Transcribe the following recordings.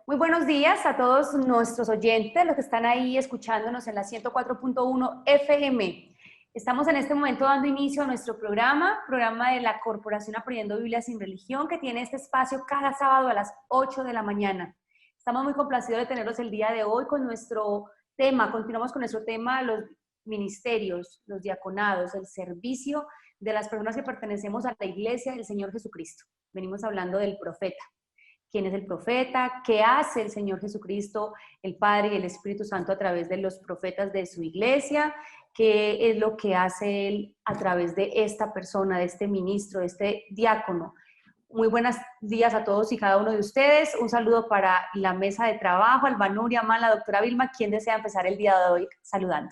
Muy buenos días a todos nuestros oyentes, los que están ahí escuchándonos en la 104.1 FM. Estamos en este momento dando inicio a nuestro programa de la Corporación Aprendiendo Biblia sin Religión, que tiene este espacio cada sábado a las 8 de la mañana. Estamos muy complacidos de tenerlos el día de hoy con nuestro tema. Continuamos con nuestro tema, los ministerios, los diaconados, el servicio de las personas que pertenecemos a la Iglesia del Señor Jesucristo. Venimos hablando del profeta. ¿Quién es el profeta? ¿Qué hace el Señor Jesucristo, el Padre y el Espíritu Santo a través de los profetas de su iglesia? ¿Qué es lo que hace Él a través de esta persona, de este ministro, de este diácono? Muy buenos días a todos y cada uno de ustedes. Un saludo para la mesa de trabajo, Albanuri, Amán, la doctora Vilma. ¿Quién desea empezar el día de hoy saludando?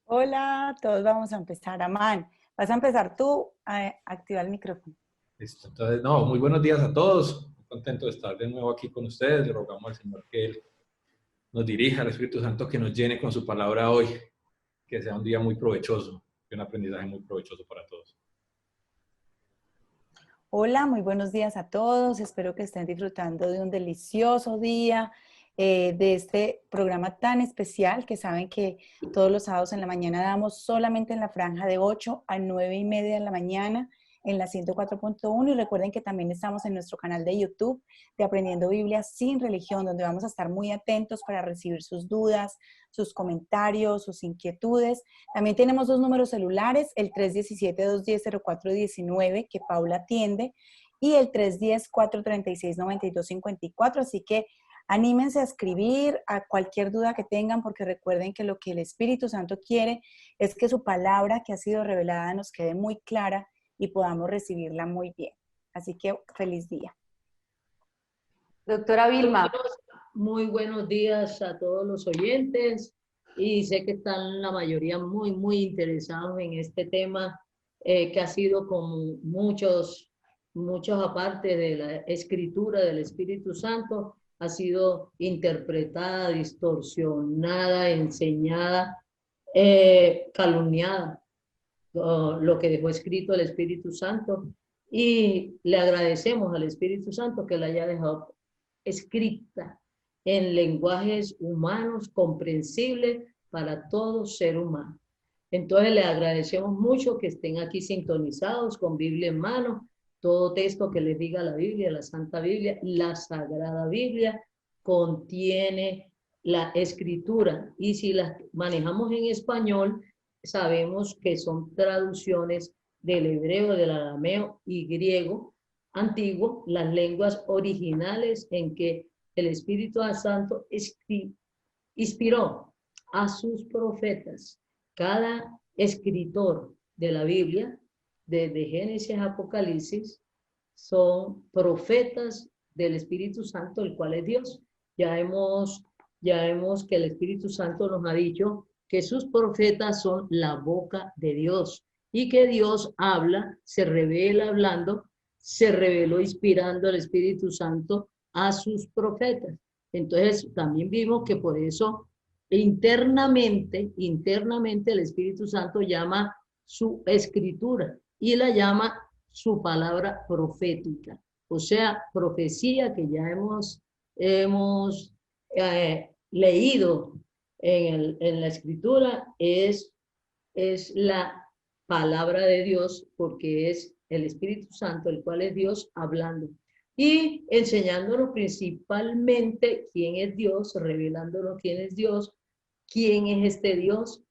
Hola, todos vamos a empezar. Amán, vas a empezar tú a activar el micrófono. Listo. Entonces, muy buenos días a todos. Muy contento de estar de nuevo aquí con ustedes. Le rogamos al Señor que Él nos dirija, al Espíritu Santo que nos llene con su palabra hoy. Que sea un día muy provechoso, un aprendizaje muy provechoso para todos. Hola, muy buenos días a todos. Espero que estén disfrutando de un delicioso día, de este programa tan especial que saben que todos los sábados en la mañana damos solamente en la franja de 8 a 9:30 de la mañana en la 104.1, y recuerden que también estamos en nuestro canal de YouTube de Aprendiendo Biblia sin Religión, donde vamos a estar muy atentos para recibir sus dudas, sus comentarios, sus inquietudes. También tenemos dos números celulares, el 317-210-0419, que Paula atiende, y el 310-436-9254, así que anímense a escribir a cualquier duda que tengan, porque recuerden que lo que el Espíritu Santo quiere es que su palabra que ha sido revelada nos quede muy clara y podamos recibirla muy bien. Así que feliz día. Doctora Vilma. Muy buenos días a todos los oyentes, y sé que están la mayoría muy interesados en este tema que ha sido con muchos aparte de la escritura del Espíritu Santo, ha sido interpretada, distorsionada, enseñada, calumniada, lo que dejó escrito el Espíritu Santo, y le agradecemos al Espíritu Santo que la haya dejado escrita en lenguajes humanos comprensibles para todo ser humano. Entonces le agradecemos mucho que estén aquí sintonizados con Biblia en mano. Todo texto que les diga la Biblia, la Santa Biblia, la Sagrada Biblia, contiene la escritura, y si las manejamos en español, sabemos que son traducciones del hebreo, del arameo y griego antiguo, las lenguas originales en que el Espíritu Santo inspiró a sus profetas. Cada escritor de la Biblia, desde Génesis a Apocalipsis, son profetas del Espíritu Santo, el cual es Dios. Ya vemos que el Espíritu Santo nos ha dicho que sus profetas son la boca de Dios, y que Dios habla, se revela hablando, se reveló inspirando al Espíritu Santo a sus profetas. Entonces también vimos que por eso internamente el Espíritu Santo llama su escritura y la llama su palabra profética. O sea, profecía que ya hemos leído en la escritura es la palabra de Dios, porque es el Espíritu Santo, el cual es Dios, hablando y enseñándonos principalmente quién es Dios, revelándonos quién es Dios, quién es este Dios.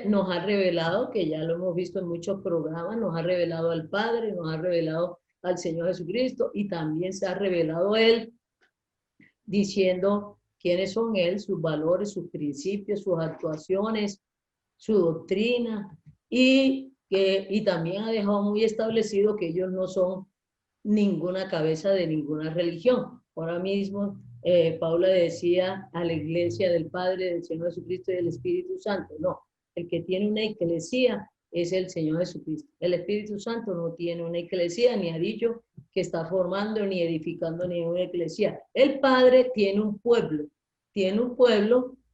Nos ha revelado, que ya lo hemos visto en muchos programas, nos ha revelado al Padre, nos ha revelado al Señor Jesucristo, y también se ha revelado Él, diciendo quiénes son Él, sus valores, sus principios, sus actuaciones, su doctrina, y también ha dejado muy establecido que ellos no son ninguna cabeza de ninguna religión. Ahora mismo Paula decía a la iglesia del Padre, del Señor Jesucristo y del Espíritu Santo. No, el que tiene una iglesia es el Señor Jesucristo. El Espíritu Santo no tiene una iglesia, ni ha dicho que está formando ni edificando ninguna iglesia. El Padre tiene un pueblo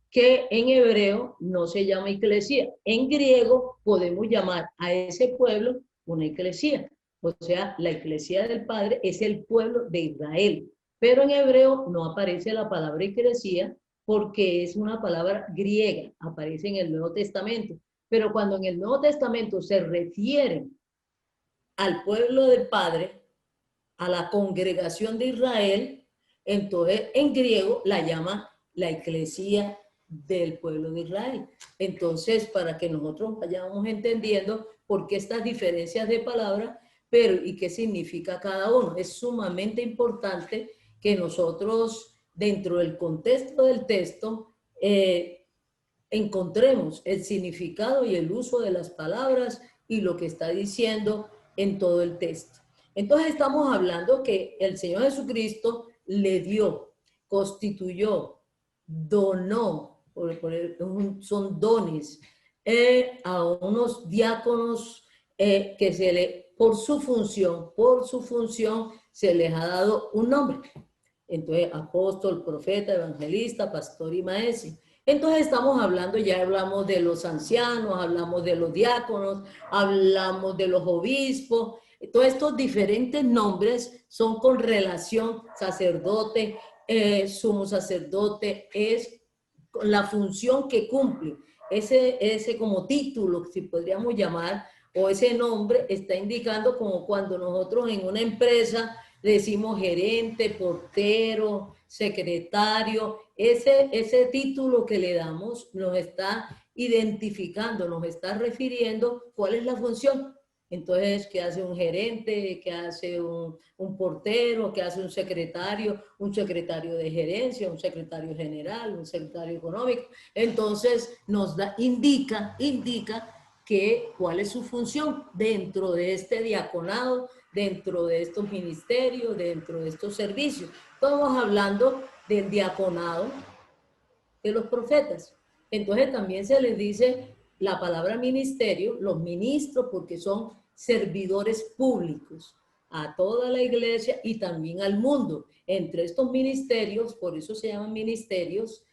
que en hebreo no se llama iglesia. En griego podemos llamar a ese pueblo una iglesia. O sea, la iglesia del Padre es el pueblo de Israel. Pero en hebreo no aparece la palabra eclesía porque es una palabra griega, aparece en el Nuevo Testamento. Pero cuando en el Nuevo Testamento se refiere al pueblo del Padre, a la congregación de Israel, entonces en griego la llama la eclesía del pueblo de Israel. Entonces, para que nosotros vayamos entendiendo por qué estas diferencias de palabras, pero y qué significa cada uno. Es sumamente importante que nosotros, dentro del contexto del texto, encontremos el significado y el uso de las palabras y lo que está diciendo en todo el texto. Entonces estamos hablando que el Señor Jesucristo le dio, constituyó, donó, son dones, a unos diáconos que por su función se les ha dado un nombre. Entonces, apóstol, profeta, evangelista, pastor y maestro. Entonces estamos hablando, ya hablamos de los ancianos, hablamos de los diáconos, hablamos de los obispos. Todos estos diferentes nombres son con relación sacerdote, sumo sacerdote, es la función que cumple. Ese como título, si podríamos llamar, o ese nombre está indicando como cuando nosotros en una empresa decimos gerente, portero, secretario. Ese título que le damos nos está identificando, nos está refiriendo cuál es la función. Entonces, ¿qué hace un gerente? ¿Qué hace un portero? ¿Qué hace un secretario? Un secretario de gerencia, un secretario general, un secretario económico. Entonces, indica cuál es su función dentro de este diaconado, dentro de estos ministerios, dentro de estos servicios. Estamos hablando del diaconado de los profetas. Entonces también se les dice la palabra ministerio, los ministros, porque son servidores públicos a toda la iglesia y también al mundo. Entre estos ministerios, por eso se llaman ministerios,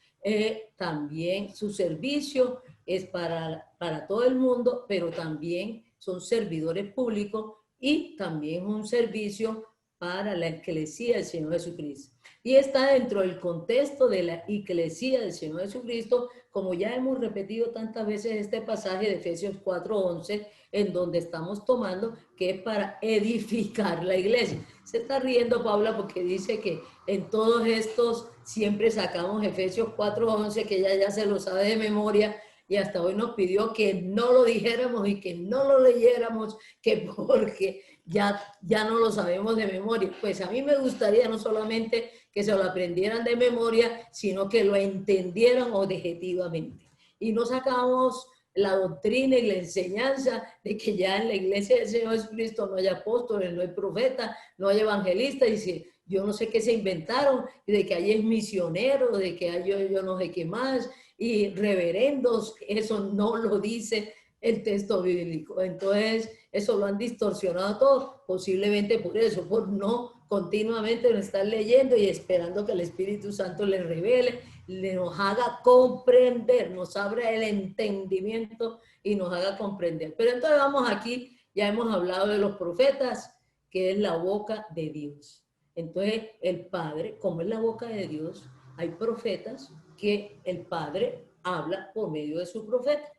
también su servicio es para todo el mundo, pero también son servidores públicos y también un servicio para la eclesía del Señor Jesucristo. Y está dentro del contexto de la eclesía del Señor Jesucristo, como ya hemos repetido tantas veces este pasaje de Efesios 4:11, en donde estamos tomando que es para edificar la iglesia. Se está riendo Paula porque dice que en todos estos siempre sacamos Efesios 4:11, que ella ya se lo sabe de memoria, y hasta hoy nos pidió que no lo dijéramos y que no lo leyéramos, que porque ya no lo sabemos de memoria. Pues a mí me gustaría no solamente que se lo aprendieran de memoria, sino que lo entendieran objetivamente. Y no sacamos la doctrina y la enseñanza de que ya en la iglesia del Señor Jesucristo no hay apóstoles, no hay profetas, no hay evangelistas, y si yo no sé qué se inventaron, de que hay es misionero, de que hay yo no sé qué más, y reverendos. Eso no lo dice el texto bíblico. Entonces, eso lo han distorsionado todo, posiblemente por eso, por no continuamente no estar leyendo y esperando que el Espíritu Santo les revele, nos haga comprender, nos abra el entendimiento y nos haga comprender. Pero entonces vamos aquí, ya hemos hablado de los profetas, que es la boca de Dios. Entonces, el Padre, como es la boca de Dios, hay profetas que el Padre habla por medio de su profeta.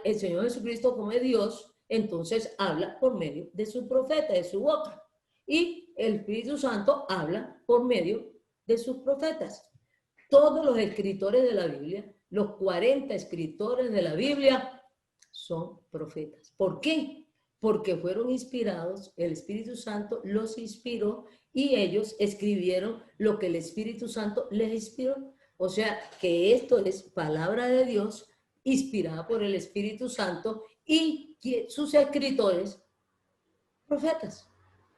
El Señor Jesucristo, como es Dios, entonces habla por medio de su profeta, de su boca. Y el Espíritu Santo habla por medio de sus profetas. Todos los escritores de la Biblia, los 40 escritores de la Biblia, son profetas. ¿Por qué? Porque fueron inspirados, el Espíritu Santo los inspiró y ellos escribieron lo que el Espíritu Santo les inspiró. O sea, que esto es palabra de Dios inspirada por el Espíritu Santo y sus escritores, profetas.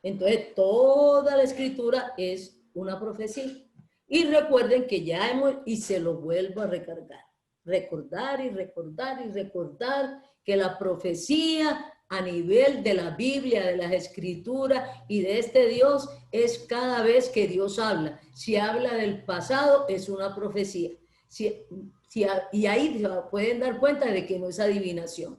Entonces, toda la escritura es una profecía. Y recuerden que ya y se lo vuelvo a recargar, recordar y recordar y recordar que la profecía a nivel de la Biblia, de las escrituras y de este Dios es cada vez que Dios habla. Si habla del pasado, es una profecía. Y ahí se pueden dar cuenta de que no es adivinación.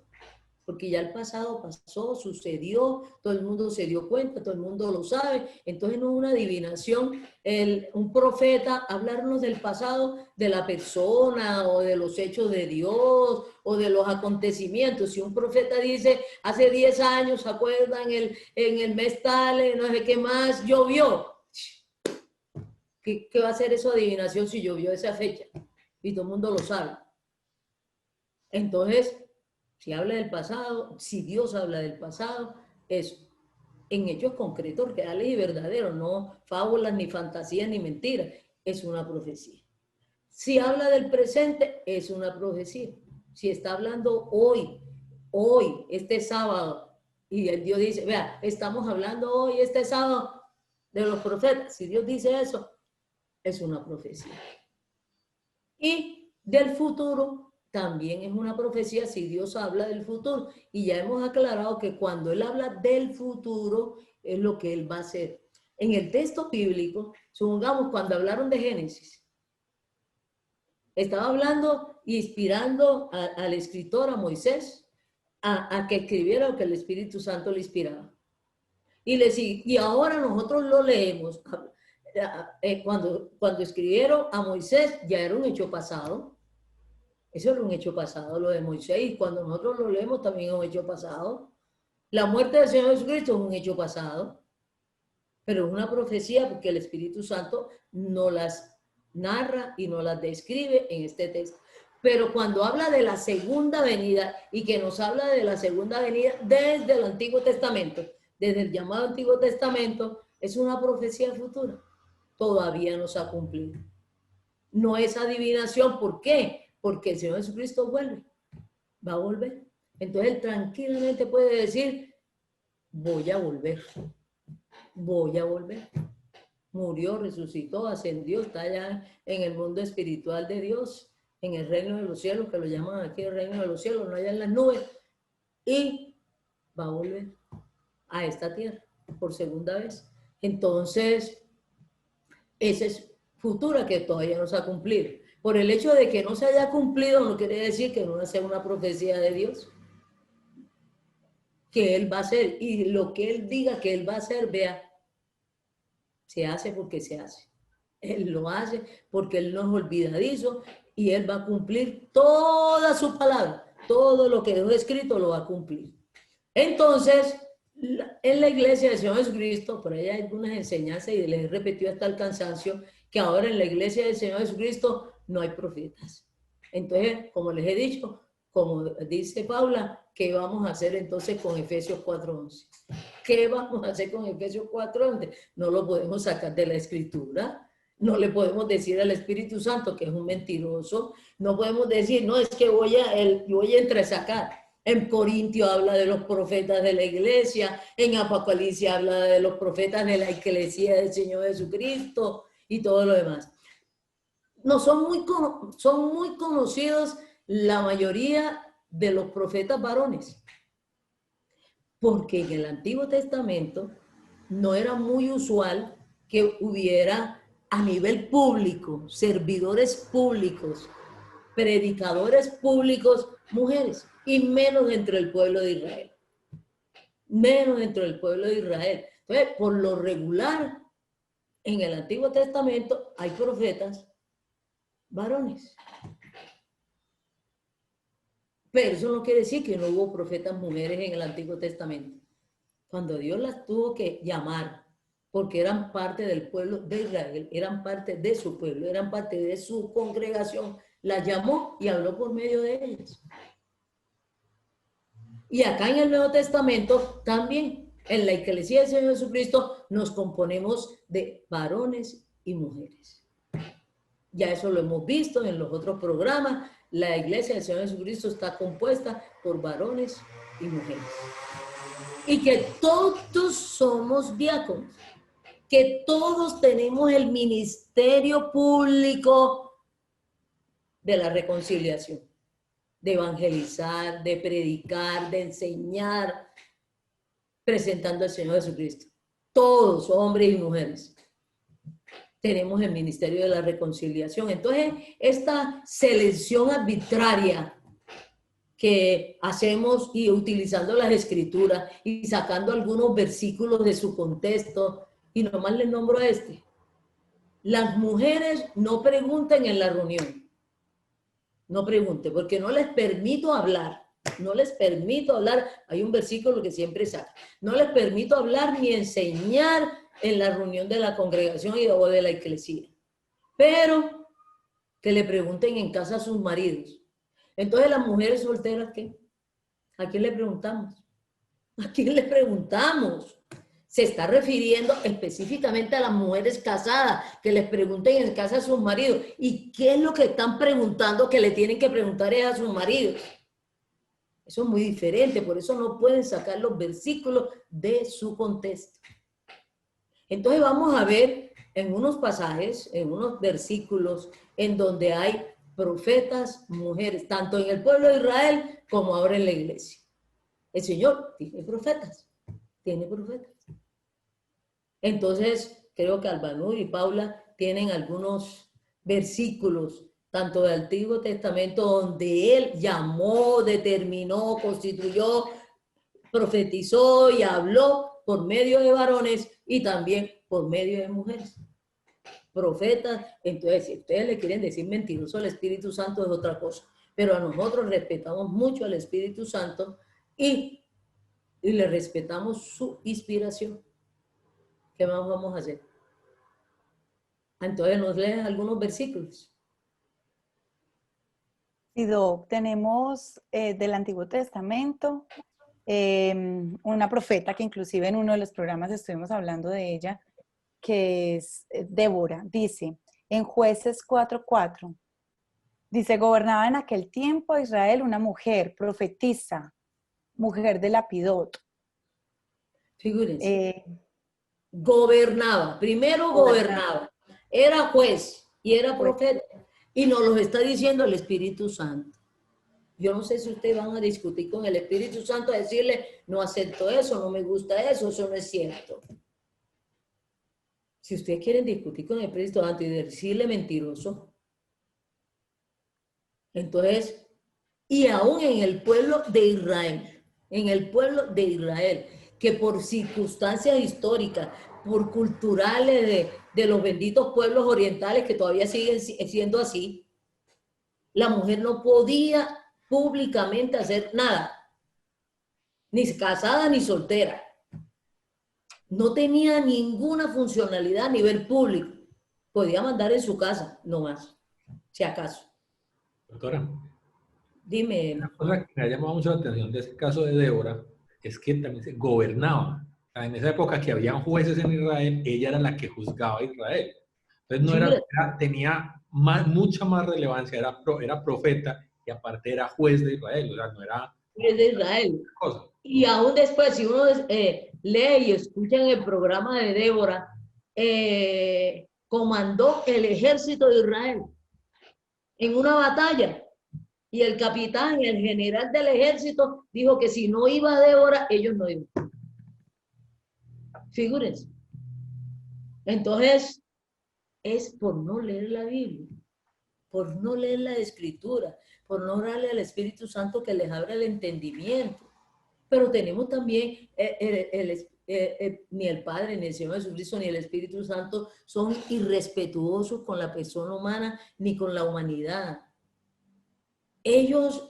porque ya el pasado pasó, sucedió, todo el mundo se dio cuenta, todo el mundo lo sabe. Entonces no es una adivinación un profeta hablarnos del pasado de la persona o de los hechos de Dios o de los acontecimientos. Si un profeta dice, hace 10 años, ¿se acuerdan? En el mes tal, no sé qué más, llovió. ¿Qué va a hacer eso adivinación si llovió esa fecha? Y todo el mundo lo sabe. Entonces, si habla del pasado, si Dios habla del pasado, es en hechos concretos, reales y verdaderos, no fábulas, ni fantasías, ni mentiras. Es una profecía. Si habla del presente, es una profecía. Si está hablando hoy, este sábado, y el Dios dice, vea, estamos hablando hoy, este sábado, de los profetas. Si Dios dice eso, es una profecía. Y del futuro también es una profecía si Dios habla del futuro. Y ya hemos aclarado que cuando Él habla del futuro es lo que Él va a hacer. En el texto bíblico, supongamos cuando hablaron de Génesis, estaba hablando e inspirando al escritor, a Moisés, a que escribiera lo que el Espíritu Santo le inspiraba. Y ahora nosotros lo leemos. Cuando escribieron a Moisés ya era un hecho pasado. Eso era un hecho pasado, lo de Moisés. Y cuando nosotros lo leemos también es un hecho pasado. La muerte del Señor Jesucristo es un hecho pasado. Pero es una profecía porque el Espíritu Santo no las narra y no las describe en este texto. Pero cuando habla de la segunda venida y que nos habla de la segunda venida desde el Antiguo Testamento, desde el llamado Antiguo Testamento, es una profecía futura. Todavía no se ha cumplido. No es adivinación. ¿Por qué? Porque el Señor Jesucristo vuelve. Va a volver. Entonces él tranquilamente puede decir, voy a volver. Voy a volver. Murió, resucitó, ascendió, está allá en el mundo espiritual de Dios, en el reino de los cielos, que lo llaman aquí el reino de los cielos, no allá en las nubes. Y va a volver a esta tierra por segunda vez. Entonces, esa es futura que todavía no se ha cumplido. Por el hecho de que no se haya cumplido no quiere decir que no sea una profecía de Dios. Que Él va a hacer. Y lo que Él diga que Él va a hacer, vea, se hace porque se hace. Él lo hace porque Él no es olvidadizo y Él va a cumplir toda su palabra. Todo lo que dejó escrito lo va a cumplir. Entonces, en la iglesia del Señor Jesucristo, por ahí hay algunas enseñanzas y les he repetido hasta el cansancio, que ahora en la iglesia del Señor Jesucristo no hay profetas. Entonces, como les he dicho, como dice Paula, ¿qué vamos a hacer entonces con Efesios 4:11? ¿Qué vamos a hacer con Efesios 4:11? No lo podemos sacar de la Escritura. No le podemos decir al Espíritu Santo que es un mentiroso. No podemos decir, no, es que voy a entresacar. En Corintio habla de los profetas de la iglesia. En Apocalipsis habla de los profetas de la iglesia del Señor Jesucristo y todo lo demás. No son muy conocidos la mayoría de los profetas varones. Porque en el Antiguo Testamento no era muy usual que hubiera a nivel público, servidores públicos, predicadores públicos, mujeres, y menos dentro del pueblo de Israel. Menos dentro del pueblo de Israel. Entonces, por lo regular, en el Antiguo Testamento hay profetas varones. Pero eso no quiere decir que no hubo profetas mujeres en el Antiguo Testamento. Cuando Dios las tuvo que llamar, porque eran parte del pueblo de Israel, eran parte de su pueblo, eran parte de su congregación, las llamó y habló por medio de ellas. Y acá en el Nuevo Testamento también, en la iglesia del Señor Jesucristo, nos componemos de varones y mujeres. Ya eso lo hemos visto en los otros programas. La iglesia del Señor Jesucristo está compuesta por varones y mujeres. Y que todos somos diáconos. Que todos tenemos el ministerio público de la reconciliación. De evangelizar, de predicar, de enseñar, presentando al Señor Jesucristo. Todos, hombres y mujeres, tenemos el ministerio de la reconciliación. Entonces, esta selección arbitraria que hacemos y utilizando las escrituras y sacando algunos versículos de su contexto, y nomás les nombro a este. Las mujeres no pregunten en la reunión. No pregunten, porque no les permito hablar. No les permito hablar. Hay un versículo que siempre saca. No les permito hablar ni enseñar en la reunión de la congregación o de la iglesia. Pero que le pregunten en casa a sus maridos. Entonces, las mujeres solteras, ¿qué? ¿A quién le preguntamos? ¿A quién le preguntamos? Se está refiriendo específicamente a las mujeres casadas, que les pregunten en casa a sus maridos. ¿Y qué es lo que están preguntando que le tienen que preguntar a sus maridos? Eso es muy diferente, por eso no pueden sacar los versículos de su contexto. Entonces vamos a ver en unos pasajes, en unos versículos, en donde hay profetas, mujeres, tanto en el pueblo de Israel como ahora en la iglesia. El Señor tiene profetas, tiene profetas. Entonces, creo que Albanú y Paula tienen algunos versículos, tanto del Antiguo Testamento, donde Él llamó, determinó, constituyó, profetizó y habló por medio de varones y también por medio de mujeres. Profetas, entonces si ustedes le quieren decir mentiroso al Espíritu Santo es otra cosa, pero a nosotros respetamos mucho al Espíritu Santo y le respetamos su inspiración. ¿Qué más vamos a hacer? Entonces nos leen algunos versículos. Sí, Doc, tenemos del Antiguo Testamento una profeta que inclusive en uno de los programas estuvimos hablando de ella, que es Débora. Dice en Jueces 4:4, dice, gobernaba en aquel tiempo a Israel una mujer, profetisa, mujer de Lapidot. Figúrense. Gobernaba, primero gobernaba, era juez y era profeta, y nos lo está diciendo el Espíritu Santo. Yo no sé si ustedes van a discutir con el Espíritu Santo, a decirle, no acepto eso, no me gusta eso no es cierto. Si ustedes quieren discutir con el Espíritu Santo y decirle mentiroso, entonces, y aún en el pueblo de Israel, que por circunstancias históricas, por culturales de los benditos pueblos orientales que todavía siguen siendo así, la mujer no podía públicamente hacer nada, ni casada ni soltera. No tenía ninguna funcionalidad a nivel público. Podía mandar en su casa, no más, si acaso. Doctora, dime. Una cosa que me ha llamado mucho la atención de ese caso de Débora es que también se gobernaba. En esa época que habían jueces en Israel, ella era la que juzgaba a Israel. Entonces tenía mucha más relevancia, era profeta y aparte era juez de Israel, o sea, no era juez de Israel. Cosa. Y aún después, si uno lee y escucha en el programa de Débora, comandó el ejército de Israel en una batalla. Y el capitán, el general del ejército, dijo que si no iba Débora, ellos no iban. Figúrense. Entonces, es por no leer la Biblia, por no leer la Escritura, por no darle al Espíritu Santo que les abra el entendimiento. Pero tenemos también, ni el Padre, ni el Señor Jesucristo, ni el Espíritu Santo son irrespetuosos con la persona humana, ni con la humanidad. Ellos,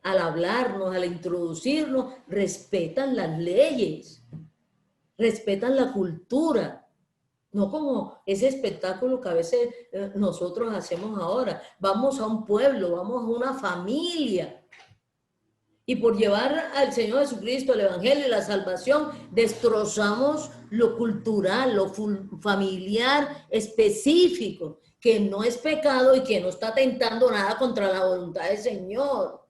al hablarnos, al introducirnos, respetan las leyes, respetan la cultura. No como ese espectáculo que a veces nosotros hacemos ahora. Vamos a un pueblo, vamos a una familia. Y por llevar al Señor Jesucristo, el Evangelio y la salvación, destrozamos lo cultural, lo familiar, específico, que no es pecado y que no está tentando nada contra la voluntad del Señor.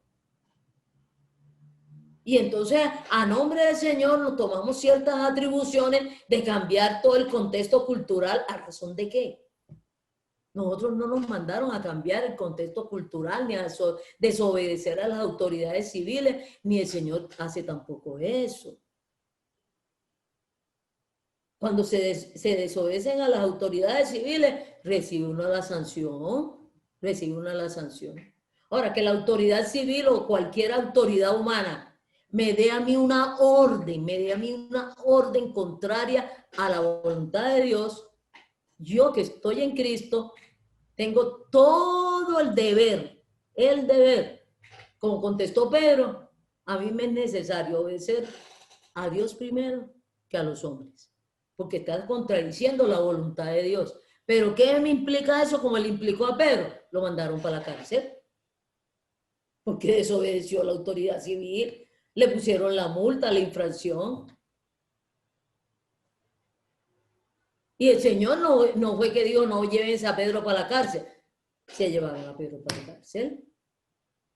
Y entonces, a nombre del Señor, nos tomamos ciertas atribuciones de cambiar todo el contexto cultural. ¿A razón de qué? Nosotros no nos mandaron a cambiar el contexto cultural, ni a desobedecer a las autoridades civiles, ni el Señor hace tampoco eso. Cuando se desobedecen a las autoridades civiles, recibe uno la sanción, Ahora, que la autoridad civil o cualquier autoridad humana me dé a mí una orden, contraria a la voluntad de Dios, yo que estoy en Cristo, tengo todo el deber, como contestó Pedro, a mí me es necesario obedecer a Dios primero que a los hombres, porque está contradiciendo la voluntad de Dios. Pero ¿qué me implica eso? Como le implicó a Pedro, lo mandaron para la cárcel, porque desobedeció a la autoridad civil, le pusieron la multa, la infracción. Y el Señor no fue que dijo, no llévense a Pedro para la cárcel. Se llevaron a Pedro para la cárcel.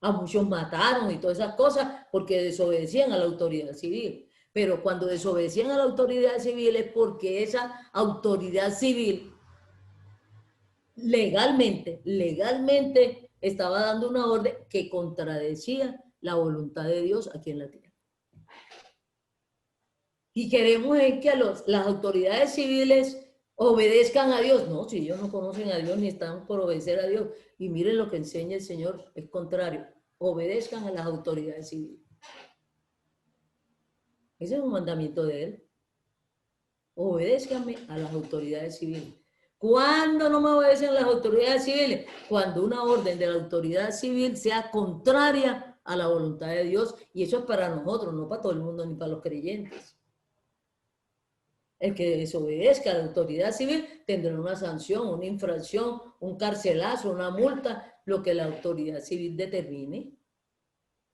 A muchos mataron y todas esas cosas porque desobedecían a la autoridad civil. Pero cuando desobedecían a la autoridad civil es porque esa autoridad civil legalmente estaba dando una orden que contradecía la voluntad de Dios aquí en la tierra. Y queremos es que las autoridades civiles obedezcan a Dios. No, si ellos no conocen a Dios ni están por obedecer a Dios. Y miren lo que enseña el Señor, es contrario. Obedezcan a las autoridades civiles. Ese es un mandamiento de Él. Obedézcanme a las autoridades civiles. ¿Cuándo no me obedecen las autoridades civiles? Cuando una orden de la autoridad civil sea contraria a la voluntad de Dios. Y eso es para nosotros, no para todo el mundo ni para los creyentes. El que desobedezca a la autoridad civil tendrá una sanción, una infracción, un carcelazo, una multa, lo que la autoridad civil determine.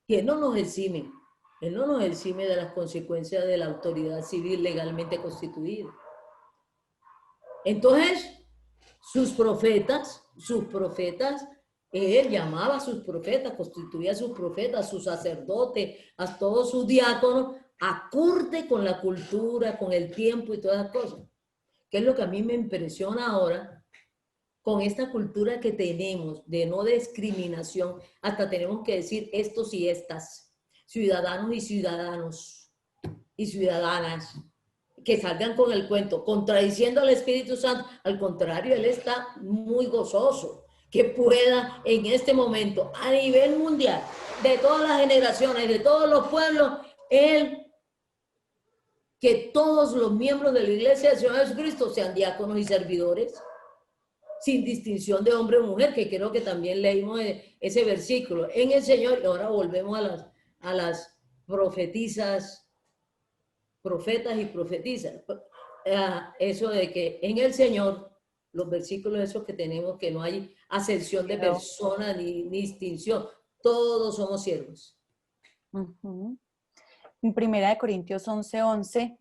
Y Él no nos exime de las consecuencias de la autoridad civil legalmente constituida. Entonces, sus profetas, Él llamaba a sus profetas, constituía a sus profetas, a sus sacerdotes, a todos sus diáconos, acorde con la cultura, con el tiempo y todas las cosas. ¿Qué es lo que a mí me impresiona ahora? Con esta cultura que tenemos de no discriminación, hasta tenemos que decir estos y estas, ciudadanos y ciudadanos y ciudadanas, que salgan con el cuento, contradiciendo al Espíritu Santo. Al contrario, Él está muy gozoso que pueda en este momento, a nivel mundial, de todas las generaciones, de todos los pueblos, que todos los miembros de la Iglesia del Señor Jesucristo sean diáconos y servidores, sin distinción de hombre o mujer, que creo que también leímos ese versículo en el Señor. Y ahora volvemos a las profetas y profetizas. Eso de que en el Señor, los versículos esos que tenemos, que no hay acepción de persona ni distinción, todos somos siervos. En 1 Corintios 11:11,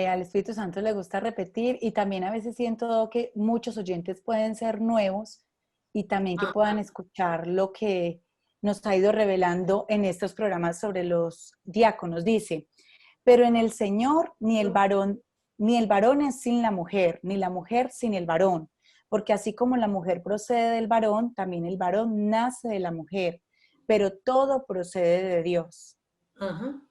al Espíritu Santo le gusta repetir, y también a veces siento que muchos oyentes pueden ser nuevos y también que puedan escuchar lo que nos ha ido revelando en estos programas sobre los diáconos. Dice: pero en el Señor ni el varón es sin la mujer, ni la mujer sin el varón, porque así como la mujer procede del varón, también el varón nace de la mujer, pero todo procede de Dios. Ajá.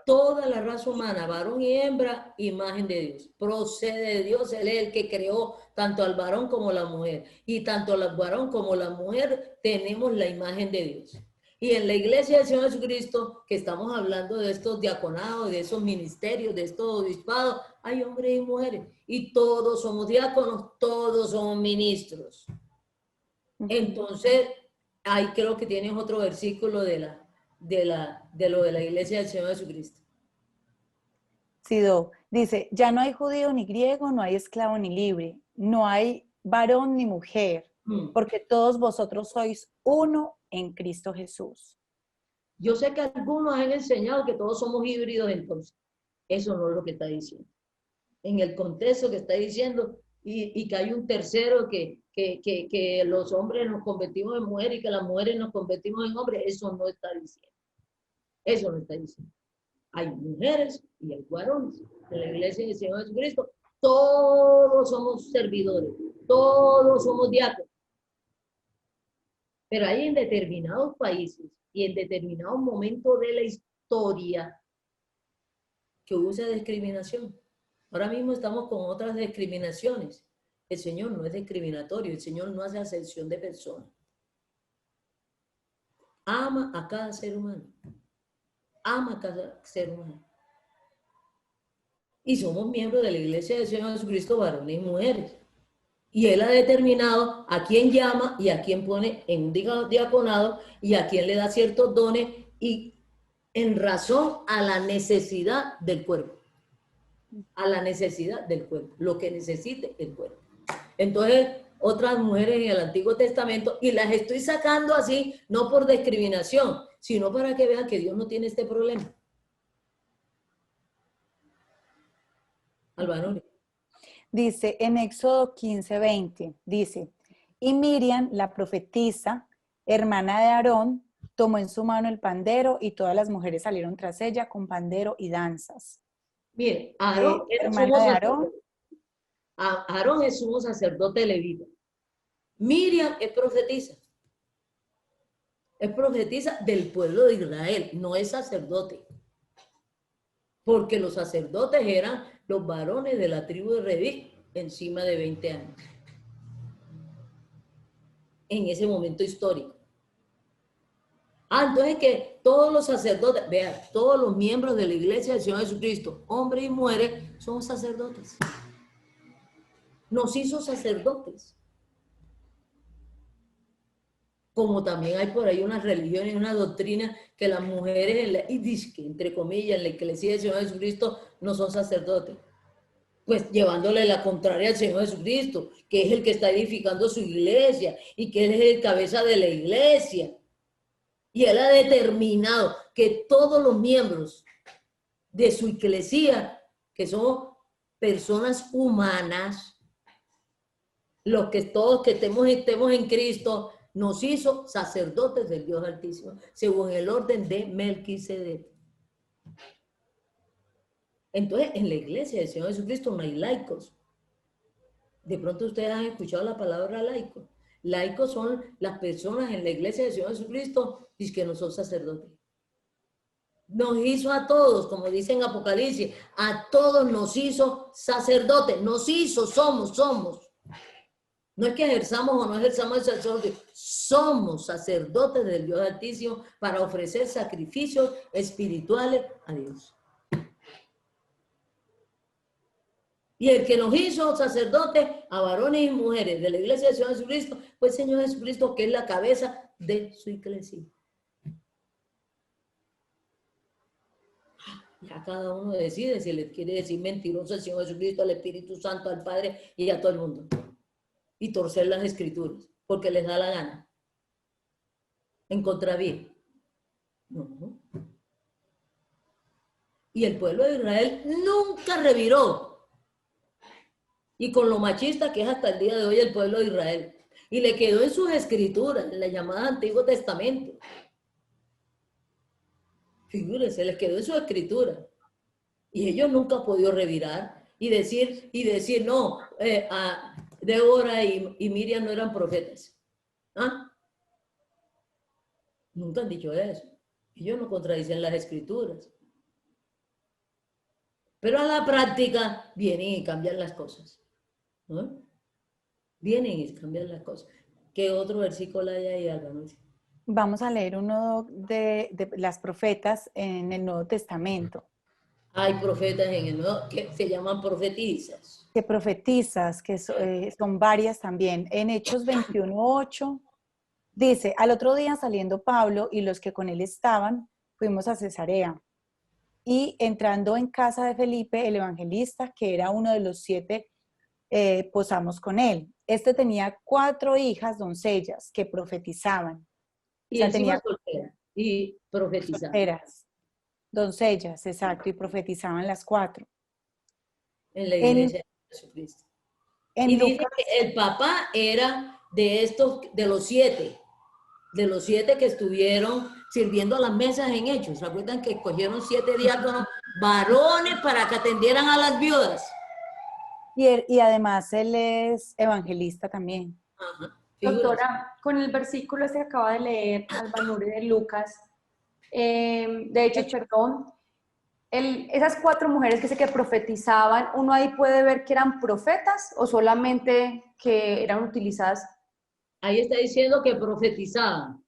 Toda la raza humana, varón y hembra, imagen de Dios. Procede de Dios, Él es el que creó tanto al varón como la mujer. Y tanto el varón como la mujer tenemos la imagen de Dios. Y en la iglesia del Señor Jesucristo, que estamos hablando de estos diaconados, de esos ministerios, de estos obispados, hay hombres y mujeres. Y todos somos diáconos, todos somos ministros. Entonces, ahí creo que tienes otro versículo de lo de la iglesia del Señor Jesucristo. Sido, dice: ya no hay judío ni griego, no hay esclavo ni libre, no hay varón ni mujer, porque todos vosotros sois uno en Cristo Jesús. Yo sé que algunos han enseñado que todos somos híbridos, entonces. Eso no es lo que está diciendo. En el contexto que está diciendo, y que hay un tercero que los hombres nos convertimos en mujeres y que las mujeres nos convertimos en hombres, eso no está diciendo. Eso no está diciendo. Hay mujeres y hay varones. En la iglesia del Señor Jesucristo, todos somos servidores, todos somos diáconos. Pero hay en determinados países y en determinados momentos de la historia que hubo esa discriminación. Ahora mismo estamos con otras discriminaciones. El Señor no es discriminatorio, el Señor no hace acepción de personas. ama a cada ser humano. Ama a cada ser humano. Y somos miembros de la Iglesia del Señor Jesucristo, varones y mujeres. Y Él ha determinado a quién llama y a quién pone en un diaconado y a quién le da ciertos dones y en razón a la necesidad del cuerpo. A la necesidad del cuerpo, lo que necesite el cuerpo. Entonces, otras mujeres en el Antiguo Testamento, y las estoy sacando así, no por discriminación, sino para que vean que Dios no tiene este problema. Álvaro. Dice en Éxodo 15:20, dice, y Miriam, la profetisa, hermana de Aarón, tomó en su mano el pandero y todas las mujeres salieron tras ella con pandero y danzas. Mire, Aarón era hermana de Aarón. Aarón es sumo sacerdote levita. Miriam es profetisa. Es profetisa del pueblo de Israel, no es sacerdote. Porque los sacerdotes eran los varones de la tribu de Leví encima de 20 años. En ese momento histórico. Entonces que todos los sacerdotes, vean, todos los miembros de la Iglesia del Señor Jesucristo, hombres y mujeres, son sacerdotes. Nos hizo sacerdotes. Como también hay por ahí unas religiones, una doctrina que las mujeres, entre comillas, en la Iglesia del Señor Jesucristo no son sacerdotes. Pues llevándole la contraria al Señor Jesucristo, que es el que está edificando su iglesia y que Él es el cabeza de la iglesia. Y Él ha determinado que todos los miembros de su iglesia, que son personas humanas, los que todos que estemos en Cristo, nos hizo sacerdotes del Dios Altísimo, según el orden de Melquisedec. Entonces, en la iglesia del Señor Jesucristo no hay laicos. De pronto ustedes han escuchado la palabra laico. Laicos son las personas en la iglesia del Señor Jesucristo y que no son sacerdotes. Nos hizo a todos, como dice en Apocalipsis, a todos nos hizo sacerdotes. Nos hizo, somos. No es que ejerzamos o no ejerzamos el sacerdote, somos sacerdotes del Dios Altísimo para ofrecer sacrificios espirituales a Dios. Y el que nos hizo sacerdotes a varones y mujeres de la iglesia del Señor Jesucristo fue el Señor Jesucristo, que es la cabeza de su iglesia. Ya cada uno decide si le quiere decir mentiroso al Señor Jesucristo, al Espíritu Santo, al Padre y a todo el mundo. Y torcer las escrituras, porque les da la gana. En contravía. No. Y el pueblo de Israel nunca reviró. Y con lo machista que es hasta el día de hoy el pueblo de Israel. Y le quedó en sus escrituras, en la llamada Antiguo Testamento. Figúrense, les quedó en su escritura. Y ellos nunca han podido revirar y decir no, Débora y Miriam no eran profetas. Nunca han dicho eso. Ellos no contradicen las escrituras. Pero a la práctica vienen y cambian las cosas. ¿No? Vienen y cambian las cosas. ¿Qué otro versículo hay ahí, Álvaro? Vamos a leer uno de las profetas en el Nuevo Testamento. Hay profetas en el Nuevo que se llaman profetisas. Que profetizas, que son varias también. En Hechos 21:8 dice, al otro día saliendo Pablo y los que con él estaban, fuimos a Cesarea. Y entrando en casa de Felipe, el evangelista, que era uno de los 7, posamos con él. Este tenía 4 hijas doncellas que profetizaban. Y o sea, tenía solteras. Y profetizaban. Solteras, doncellas, exacto, y profetizaban las 4. En la iglesia de Jesucristo. Y Lucas, dice que el papá era de los 7 que estuvieron sirviendo a las mesas en Hechos. ¿Se acuerdan que escogieron 7 diáconos varones para que atendieran a las viudas? Y además él es evangelista también. Ajá. Doctora, con el versículo que acaba de leer Albanuri de Lucas, de Hechos, perdón, esas 4 mujeres que profetizaban, ¿uno ahí puede ver que eran profetas o solamente que eran utilizadas? Ahí está diciendo que profetizaban.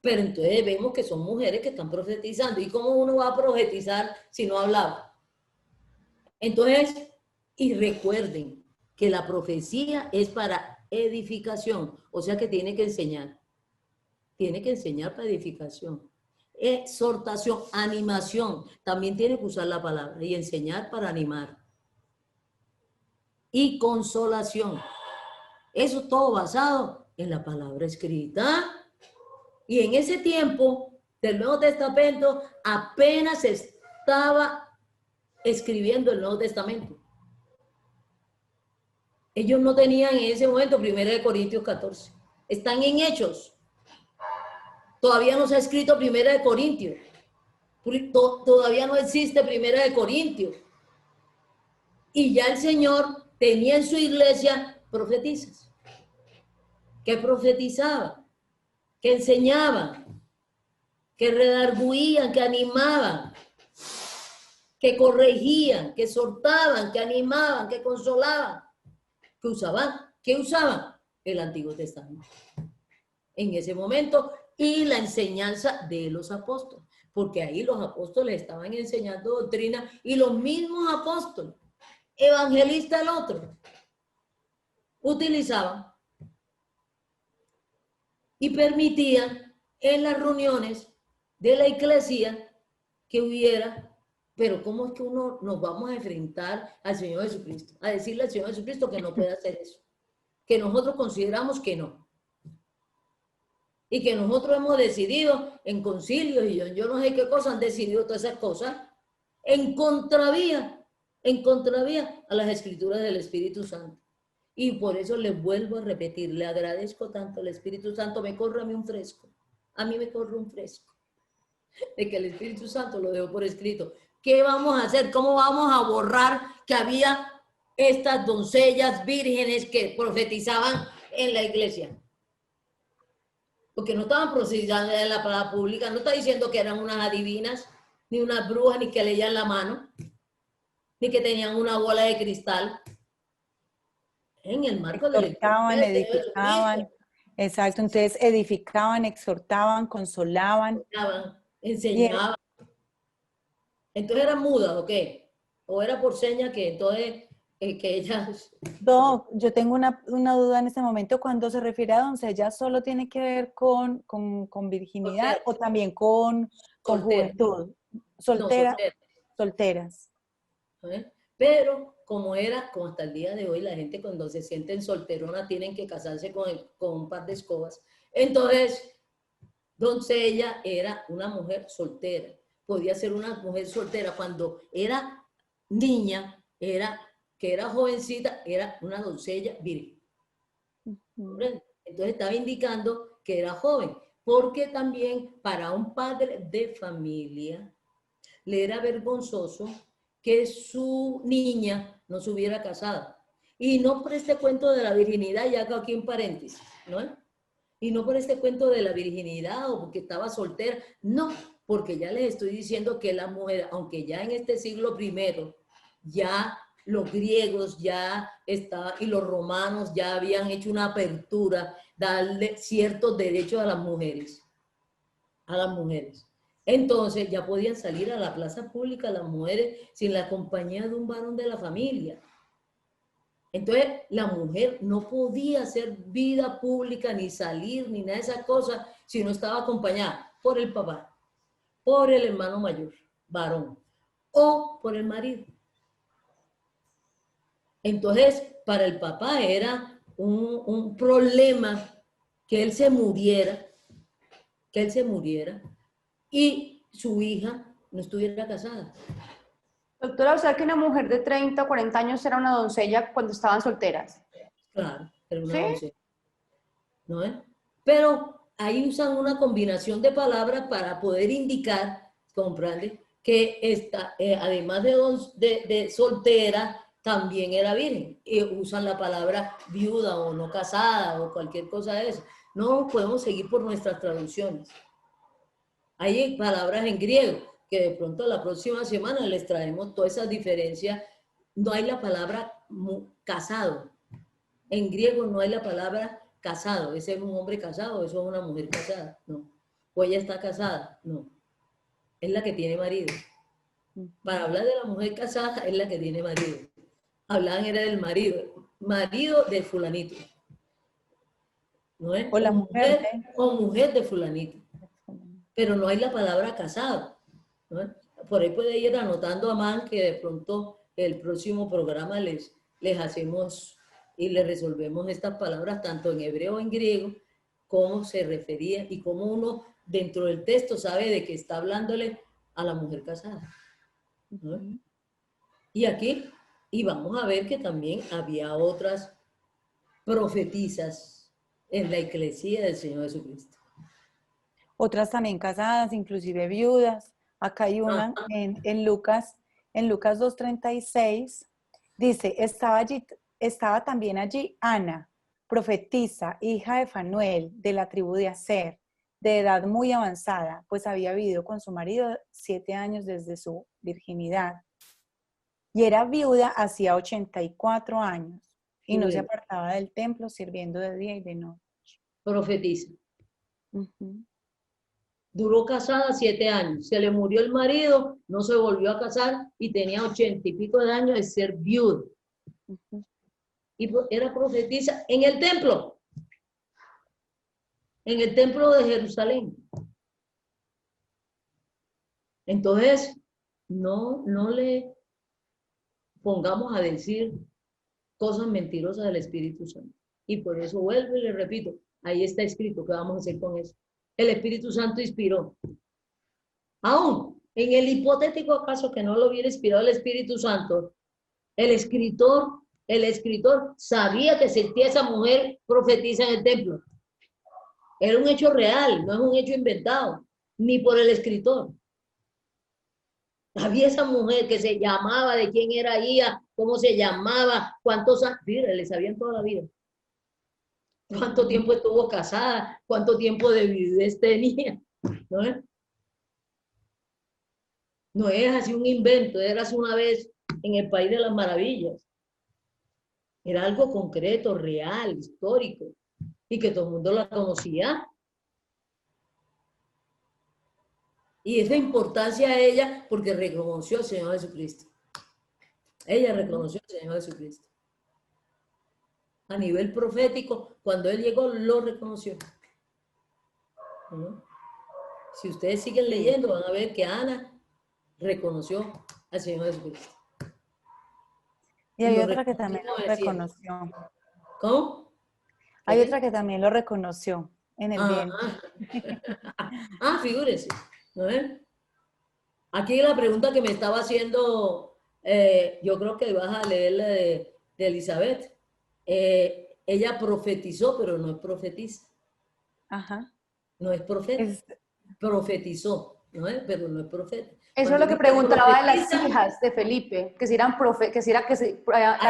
Pero entonces vemos que son mujeres que están profetizando. ¿Y cómo uno va a profetizar si no hablaba? Entonces, y recuerden que la profecía es para edificación, o sea que tiene que enseñar. Tiene que enseñar para edificación. Exhortación, animación. También tiene que usar la palabra y enseñar para animar. Y consolación. Eso todo basado en la palabra escrita. Y en ese tiempo del Nuevo Testamento apenas estaba escribiendo el Nuevo Testamento. Ellos no tenían en ese momento 1 Corintios 14. Están en Hechos. Todavía no se ha escrito 1 Corintios. Todavía no existe 1 Corintios. Y ya el Señor tenía en su iglesia profetizas. Que profetizaban, que enseñaban, que redarguían, que animaban, que corregían, que exhortaban, que animaban, que consolaban, que usaban, ¿qué usaban? El Antiguo Testamento. En ese momento, y la enseñanza de los apóstoles, porque ahí los apóstoles estaban enseñando doctrina y los mismos apóstoles, evangelista el otro, utilizaban y permitían en las reuniones de la iglesia que hubiera, pero ¿cómo es que uno nos vamos a enfrentar al Señor Jesucristo? A decirle al Señor Jesucristo que no puede hacer eso, que nosotros consideramos que no. Y que nosotros hemos decidido en concilios y yo no sé qué cosas han decidido todas esas cosas en contravía a las escrituras del Espíritu Santo. Y por eso les vuelvo a repetir, le agradezco tanto al Espíritu Santo, me corre a mí un fresco, a mí me corre un fresco, de que el Espíritu Santo lo dejó por escrito. ¿Qué vamos a hacer? ¿Cómo vamos a borrar que había estas doncellas vírgenes que profetizaban en la iglesia? Porque no estaban profetizando en la palabra pública, no está diciendo que eran unas adivinas, ni unas brujas, ni que leían la mano, ni que tenían una bola de cristal. En el marco de exhortaban, edificaban, exacto, entonces edificaban, exhortaban, consolaban, enseñaban. Entonces eran mudas, ¿o qué? O era por seña que entonces que ellas... No, yo tengo una duda en este momento. Cuando se refiere a doncella, ¿solo tiene que ver con virginidad o también con juventud? Soltera, no, solteras. Pero como hasta el día de hoy, la gente cuando se sienten solteronas tienen que casarse con un par de escobas. Entonces, doncella era una mujer soltera. Podía ser una mujer soltera cuando era niña, que era jovencita, era una doncella virgen. Entonces estaba indicando que era joven, porque también para un padre de familia le era vergonzoso que su niña no se hubiera casado. Y no por este cuento de la virginidad, ya hago aquí un paréntesis, ¿no? Y no por este cuento de la virginidad o porque estaba soltera, no, porque ya les estoy diciendo que la mujer, aunque ya en este siglo I, ya los griegos y los romanos ya habían hecho una apertura, darle ciertos derechos a las mujeres. Entonces ya podían salir a la plaza pública las mujeres sin la compañía de un varón de la familia. Entonces la mujer no podía hacer vida pública, ni salir, ni nada de esas cosas, si no estaba acompañada por el papá, por el hermano mayor, varón, o por el marido. Entonces, para el papá era un problema que él se muriera, y su hija no estuviera casada. Doctora, o sea que una mujer de 30 o 40 años era una doncella cuando estaban solteras. Claro, era una ¿Sí? doncella. ¿No es? Pero ahí usan una combinación de palabras para poder indicar, comprende, que además de soltera, también era virgen. Y usan la palabra viuda o no casada o cualquier cosa de eso. No podemos seguir por nuestras traducciones. Hay palabras en griego que de pronto la próxima semana les traemos todas esas diferencias. No hay la palabra casado. En griego no hay la palabra casado. Ese es un hombre casado, eso es una mujer casada. No. o ella está casada. No, es la que tiene marido. Para hablar de la mujer casada, es la que tiene marido. Hablaban era del marido de fulanito. ¿No es? O la mujer de... O mujer de fulanito. Pero no hay la palabra casado. ¿No es? Por ahí puede ir anotando a man que de pronto el próximo programa les hacemos y les resolvemos estas palabras tanto en hebreo o en griego, cómo se refería y cómo uno dentro del texto sabe de que está hablándole a la mujer casada. ¿No? Y aquí, y vamos a ver que también había otras profetisas en la iglesia del Señor Jesucristo. Otras también casadas, inclusive viudas. Acá hay una en Lucas 2:36, dice, estaba también allí Ana, profetisa, hija de Fanuel, de la tribu de Aser, de edad muy avanzada, pues había vivido con su marido 7 años desde su virginidad. Y era viuda hacía 84 años, y no se apartaba del templo, sirviendo de día y de noche. Profetiza. Duró casada 7 años, se le murió el marido, no se volvió a casar y tenía 80 y pico de años de ser viuda. Y era profetisa en el templo de Jerusalén. Entonces, no le pongamos a decir cosas mentirosas del Espíritu Santo. Y por eso vuelvo y le repito, ahí está escrito, ¿qué vamos a hacer con eso? El Espíritu Santo inspiró. Aún en el hipotético caso que no lo hubiera inspirado el Espíritu Santo, el escritor sabía que sentía esa mujer profetiza en el templo. Era un hecho real, no es un hecho inventado, ni por el escritor. Había esa mujer que se llamaba, de quién era ella, cómo se llamaba, cuántos años, mira, le sabían toda la vida. Cuánto tiempo estuvo casada, cuánto tiempo de viudez tenía, ¿no es? No es así un invento, era así una vez en el País de las Maravillas. Era algo concreto, real, histórico, y que todo el mundo la conocía. Y esa importancia a ella porque reconoció al Señor Jesucristo. Ella reconoció al Señor Jesucristo. A nivel profético, cuando Él llegó, lo reconoció. ¿No? Si ustedes siguen leyendo, van a ver que Ana reconoció al Señor Jesucristo. Y hay otra que también lo reconoció. ¿Cómo? Hay otra que también lo reconoció en el vientre. Figúrese. ¿No es? Aquí la pregunta que me estaba haciendo, yo creo que vas a leer la de Elizabeth. Ella profetizó, pero no es profetiza. Ajá. No es profeta. Profetizó, ¿no es? Pero no es profeta. Eso es lo que preguntaba de las hijas de Felipe, que si eran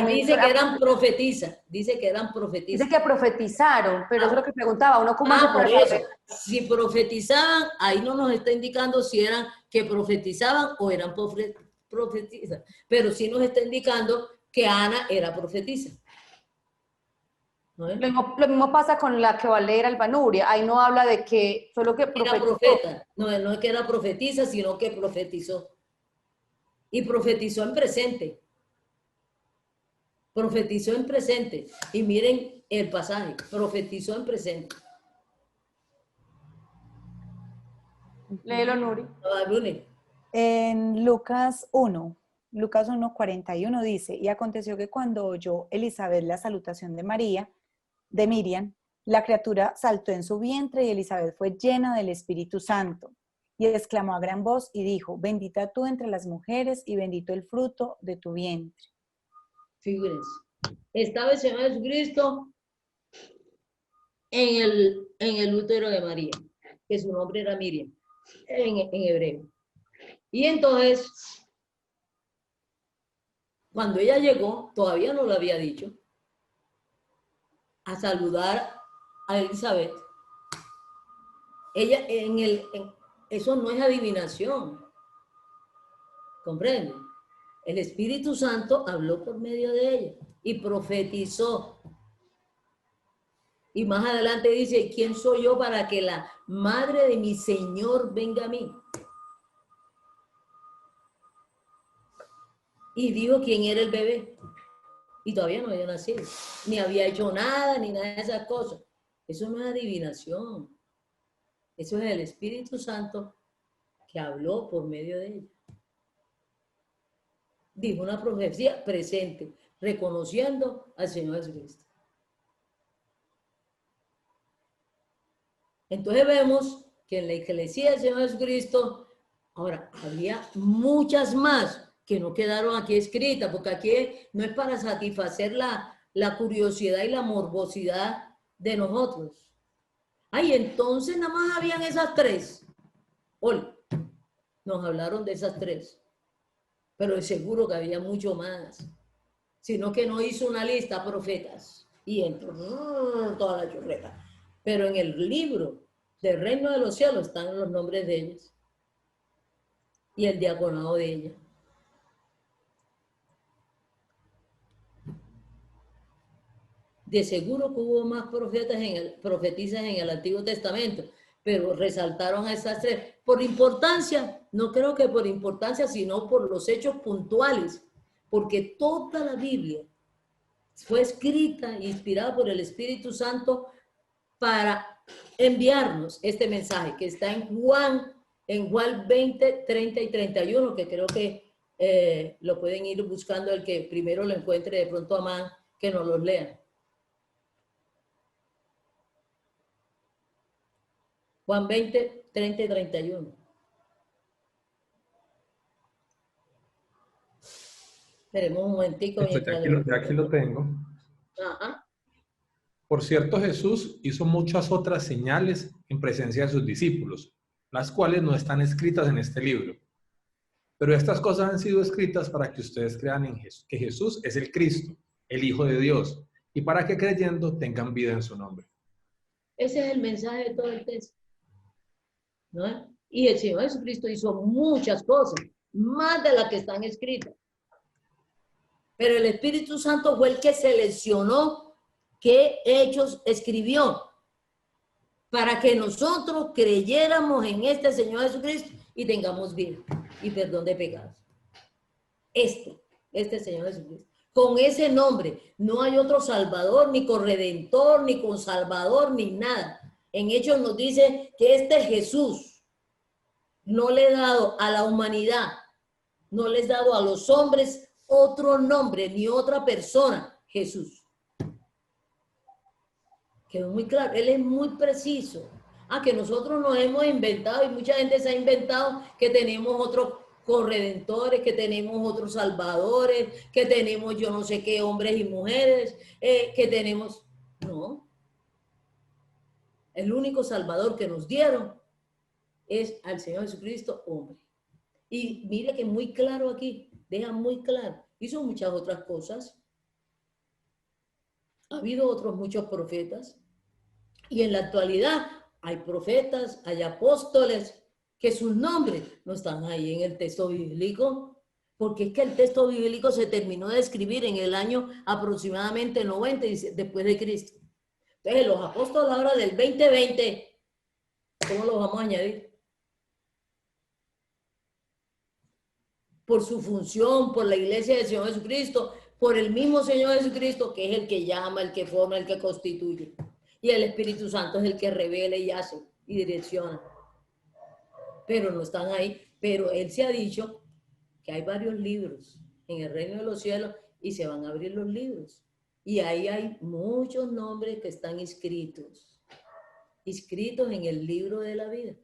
dice que eran profetizas, dice que eran profetizas. Dice que profetizaron, pero eso es lo que preguntaba, uno cómo hace por eso, si profetizaban, ahí no nos está indicando si eran que profetizaban o eran profetizas, pero sí nos está indicando que Ana era profetisa. ¿No es? Lo mismo pasa con la que va a leer Albanuria, ahí no habla de que solo que era profeta, no es que era profetiza, sino que profetizó. Y profetizó en presente. Profetizó en presente. Y miren el pasaje, profetizó en presente. Léelo, Nuri. En Lucas 1:41 dice, y aconteció que cuando oyó Elizabeth la salutación de Miriam, la criatura saltó en su vientre y Elizabeth fue llena del Espíritu Santo. Y exclamó a gran voz y dijo, bendita tú entre las mujeres y bendito el fruto de tu vientre. Figúrense, estaba el Señor Jesucristo en el útero de María, que su nombre era Miriam, en hebreo. Y entonces, cuando ella llegó, todavía no lo había dicho, a saludar a Elizabeth. Ella eso no es adivinación. ¿Comprenden? El Espíritu Santo habló por medio de ella y profetizó. Y más adelante dice, ¿quién soy yo para que la madre de mi Señor venga a mí? Y dijo quién era el bebé. Y todavía no había nacido, ni había hecho nada, ni nada de esas cosas. Eso no es adivinación. Eso es el Espíritu Santo que habló por medio de ella. Dijo una profecía presente, reconociendo al Señor Jesucristo. Entonces vemos que en la iglesia del Señor Jesucristo, ahora, había muchas más que no quedaron aquí escritas, porque aquí no es para satisfacer la curiosidad y la morbosidad de nosotros. Ay, entonces nada más habían esas tres. Hoy nos hablaron de esas tres, pero es seguro que había mucho más, sino que no hizo una lista profetas y entró toda la chorreta. Pero en el libro del reino de los cielos están los nombres de ellas y el diaconado de ellas. De seguro que hubo más profetisas en el Antiguo Testamento, pero resaltaron a esas tres. Por importancia, no creo que por importancia, sino por los hechos puntuales, porque toda la Biblia fue escrita e inspirada por el Espíritu Santo para enviarnos este mensaje que está en Juan 20, 30 y 31, que creo que lo pueden ir buscando el que primero lo encuentre, de pronto a más que nos los lean. Juan 20, 30 y 31. Esperemos un momentico. Pues aquí lo tengo. Ajá. Por cierto, Jesús hizo muchas otras señales en presencia de sus discípulos, las cuales no están escritas en este libro. Pero estas cosas han sido escritas para que ustedes crean en Jesús, que Jesús es el Cristo, el Hijo de Dios, y para que creyendo tengan vida en su nombre. Ese es el mensaje de todo el texto, ¿no? Y el Señor Jesucristo hizo muchas cosas, más de las que están escritas. Pero el Espíritu Santo fue el que seleccionó qué hechos escribió para que nosotros creyéramos en este Señor Jesucristo y tengamos vida y perdón de pecados. Este Señor Jesucristo. Con ese nombre no hay otro Salvador, ni corredentor, ni consalvador, ni nada. En Hechos nos dice que este Jesús no le he dado a la humanidad, no les he dado a los hombres otro nombre, ni otra persona, Jesús. Quedó muy claro, él es muy preciso. Que nosotros nos hemos inventado, y mucha gente se ha inventado que tenemos otros corredentores, que tenemos otros salvadores, que tenemos yo no sé qué hombres y mujeres, que tenemos... No. El único salvador que nos dieron es al Señor Jesucristo, hombre. Y mire que muy claro aquí, deja muy claro, hizo muchas otras cosas. Ha habido otros muchos profetas. Y en la actualidad hay profetas, hay apóstoles, que sus nombres no están ahí en el texto bíblico, porque es que el texto bíblico se terminó de escribir en el año aproximadamente 90 después de Cristo. Entonces, los apóstoles ahora del 2020, ¿cómo los vamos a añadir? Por su función, por la iglesia del Señor Jesucristo, por el mismo Señor Jesucristo, que es el que llama, el que forma, el que constituye. Y el Espíritu Santo es el que revela y hace y direcciona. Pero no están ahí. Pero Él se ha dicho que hay varios libros en el reino de los cielos y se van a abrir los libros. Y ahí hay muchos nombres que están inscritos en el libro de la vida.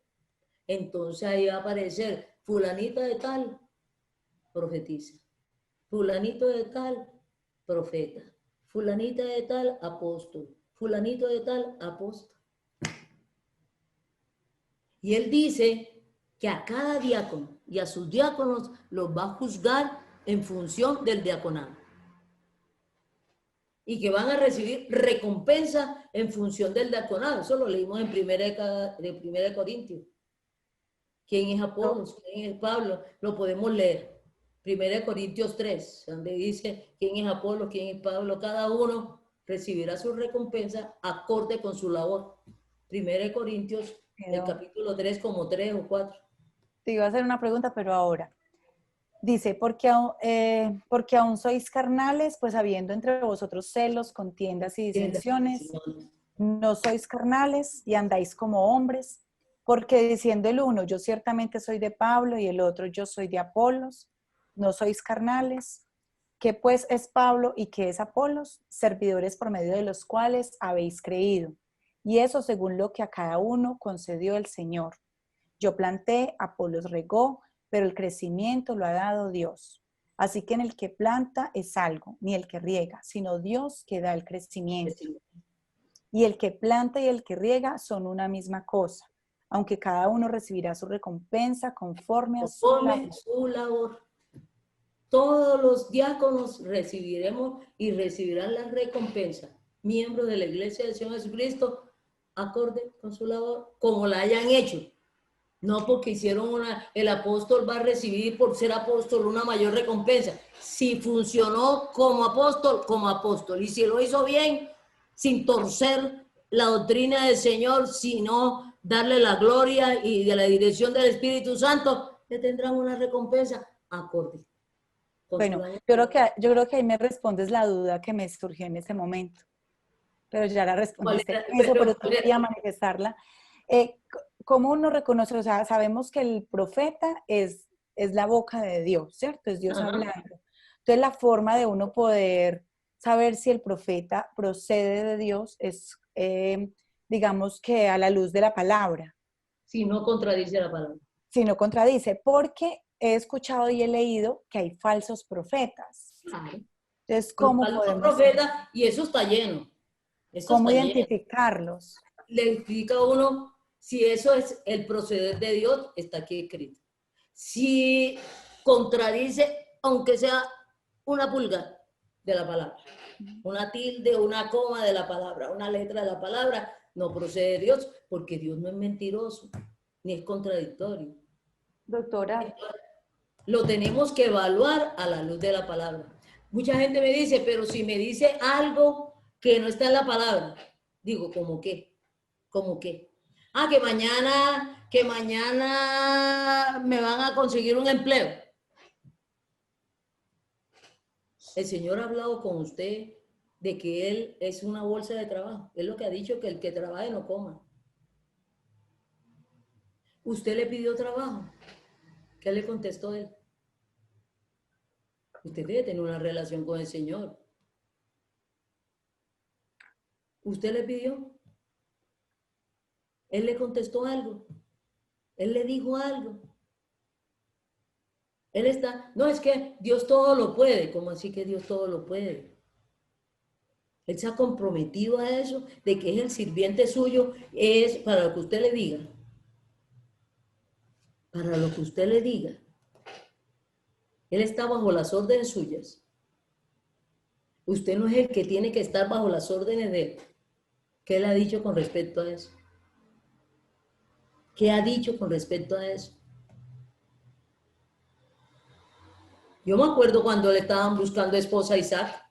Entonces ahí va a aparecer fulanita de tal, profetiza. Fulanito de tal, profeta. Fulanita de tal, apóstol. Fulanito de tal, apóstol. Y él dice que a cada diácono y a sus diáconos los va a juzgar en función del diaconado. Y que van a recibir recompensa en función del diaconado. Eso lo leímos en primera de Corintios. ¿Quién es Apolos? ¿Quién es Pablo? Lo podemos leer. Primera de Corintios 3, donde dice quién es Apolo, quién es Pablo. Cada uno recibirá su recompensa acorde con su labor. 1 Corintios, el capítulo 3, como 3 o 4. Te iba a hacer una pregunta, pero ahora. Dice, porque aún sois carnales, pues habiendo entre vosotros celos, contiendas y disensiones, no sois carnales y andáis como hombres, porque diciendo el uno, yo ciertamente soy de Pablo, y el otro, yo soy de Apolos, no sois carnales. ¿Qué pues es Pablo y qué es Apolos? Servidores por medio de los cuales habéis creído, y eso según lo que a cada uno concedió el Señor. Yo planté, Apolos regó, pero el crecimiento lo ha dado Dios. Así que en el que planta es algo, ni el que riega, sino Dios que da el crecimiento. Y el que planta y el que riega son una misma cosa, aunque cada uno recibirá su recompensa conforme a su labor. Todos los diáconos recibiremos y recibirán la recompensa, miembros de la Iglesia del Señor Jesucristo, acorde con su labor, como la hayan hecho. No porque hicieron el apóstol va a recibir por ser apóstol una mayor recompensa. Si funcionó como apóstol, como apóstol. Y si lo hizo bien, sin torcer la doctrina del Señor, sino darle la gloria y de la dirección del Espíritu Santo, le tendrán una recompensa acorde. Bueno, yo creo que ahí me respondes la duda que me surgió en ese momento. Pero ya la respondiste. Pero quería manifestarla. ¿Cómo uno reconoce? O sea, sabemos que el profeta es la boca de Dios, ¿cierto? Es Dios hablando. Entonces, la forma de uno poder saber si el profeta procede de Dios es, digamos que a la luz de la palabra. Si no contradice la palabra. Si no contradice, porque he escuchado y he leído que hay falsos profetas. Entonces, ¿cómo podemos? Profetas, y eso está lleno. ¿Cómo identificarlos? Le explica a uno si eso es el proceder de Dios, está aquí escrito. Si contradice, aunque sea una pulga de la palabra, una tilde, una coma de la palabra, una letra de la palabra, no procede de Dios, porque Dios no es mentiroso, ni es contradictorio. Doctora. Lo tenemos que evaluar a la luz de la palabra. Mucha gente me dice, pero si me dice algo que no está en la palabra, digo, ¿cómo qué? ¿Cómo qué? Ah, que mañana me van a conseguir un empleo. El Señor ha hablado con usted de que Él es una bolsa de trabajo. Es lo que ha dicho, que el que trabaje no coma. Usted le pidió trabajo. ¿Qué le contestó Él? Usted debe tener una relación con el Señor. ¿Usted le pidió? Él le contestó algo. Él le dijo algo. Él está, no, es que Dios todo lo puede. ¿Cómo así que Dios todo lo puede? Él se ha comprometido a eso, de que es el sirviente suyo, es para lo que usted le diga. Para lo que usted le diga. Él está bajo las órdenes suyas. Usted no es el que tiene que estar bajo las órdenes de Él. ¿Qué le ha dicho con respecto a eso? ¿Qué ha dicho con respecto a eso? Yo me acuerdo cuando le estaban buscando esposa a Isaac.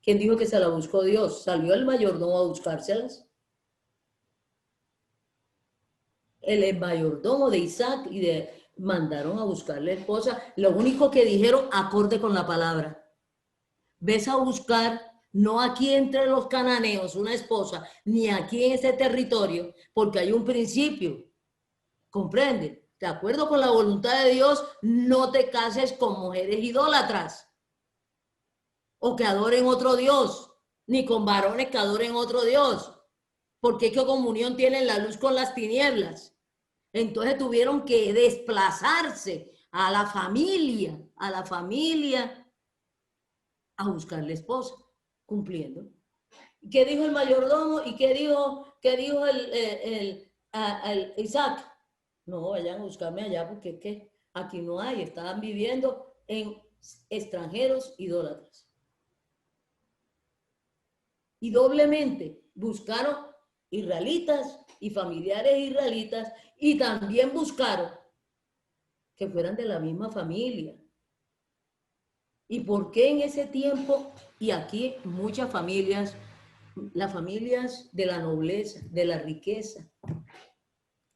¿Quién dijo que se la buscó Dios? ¿Salió el mayordomo a buscárselas? El mayordomo de Isaac mandaron a buscarle esposa. Lo único que dijeron, acorde con la palabra. Ves a buscar, no aquí entre los cananeos, una esposa, ni aquí en ese territorio, porque hay un principio. ¿Comprende? De acuerdo con la voluntad de Dios, no te cases con mujeres idólatras o que adoren otro Dios, ni con varones que adoren otro Dios, porque qué comunión tienen la luz con las tinieblas. Entonces tuvieron que desplazarse a la familia, a buscarle esposa, cumpliendo. ¿Qué dijo el mayordomo y qué dijo el Isaac? No, vayan a buscarme allá porque ¿qué? Aquí no hay, estaban viviendo en extranjeros idólatras. Y doblemente buscaron israelitas y familiares israelitas y también buscaron que fueran de la misma familia. ¿Y por qué en ese tiempo? Y aquí muchas familias, las familias de la nobleza, de la riqueza,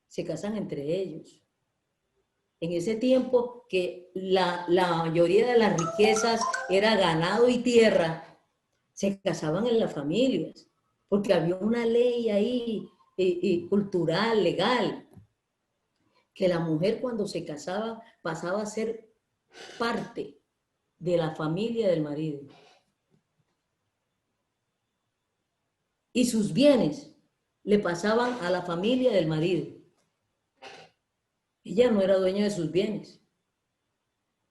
se casan entre ellos. En ese tiempo que la mayoría de las riquezas era ganado y tierra, se casaban en las familias, porque había una ley ahí cultural, legal, que la mujer cuando se casaba pasaba a ser parte de la familia del marido. Y sus bienes le pasaban a la familia del marido. Ella no era dueña de sus bienes.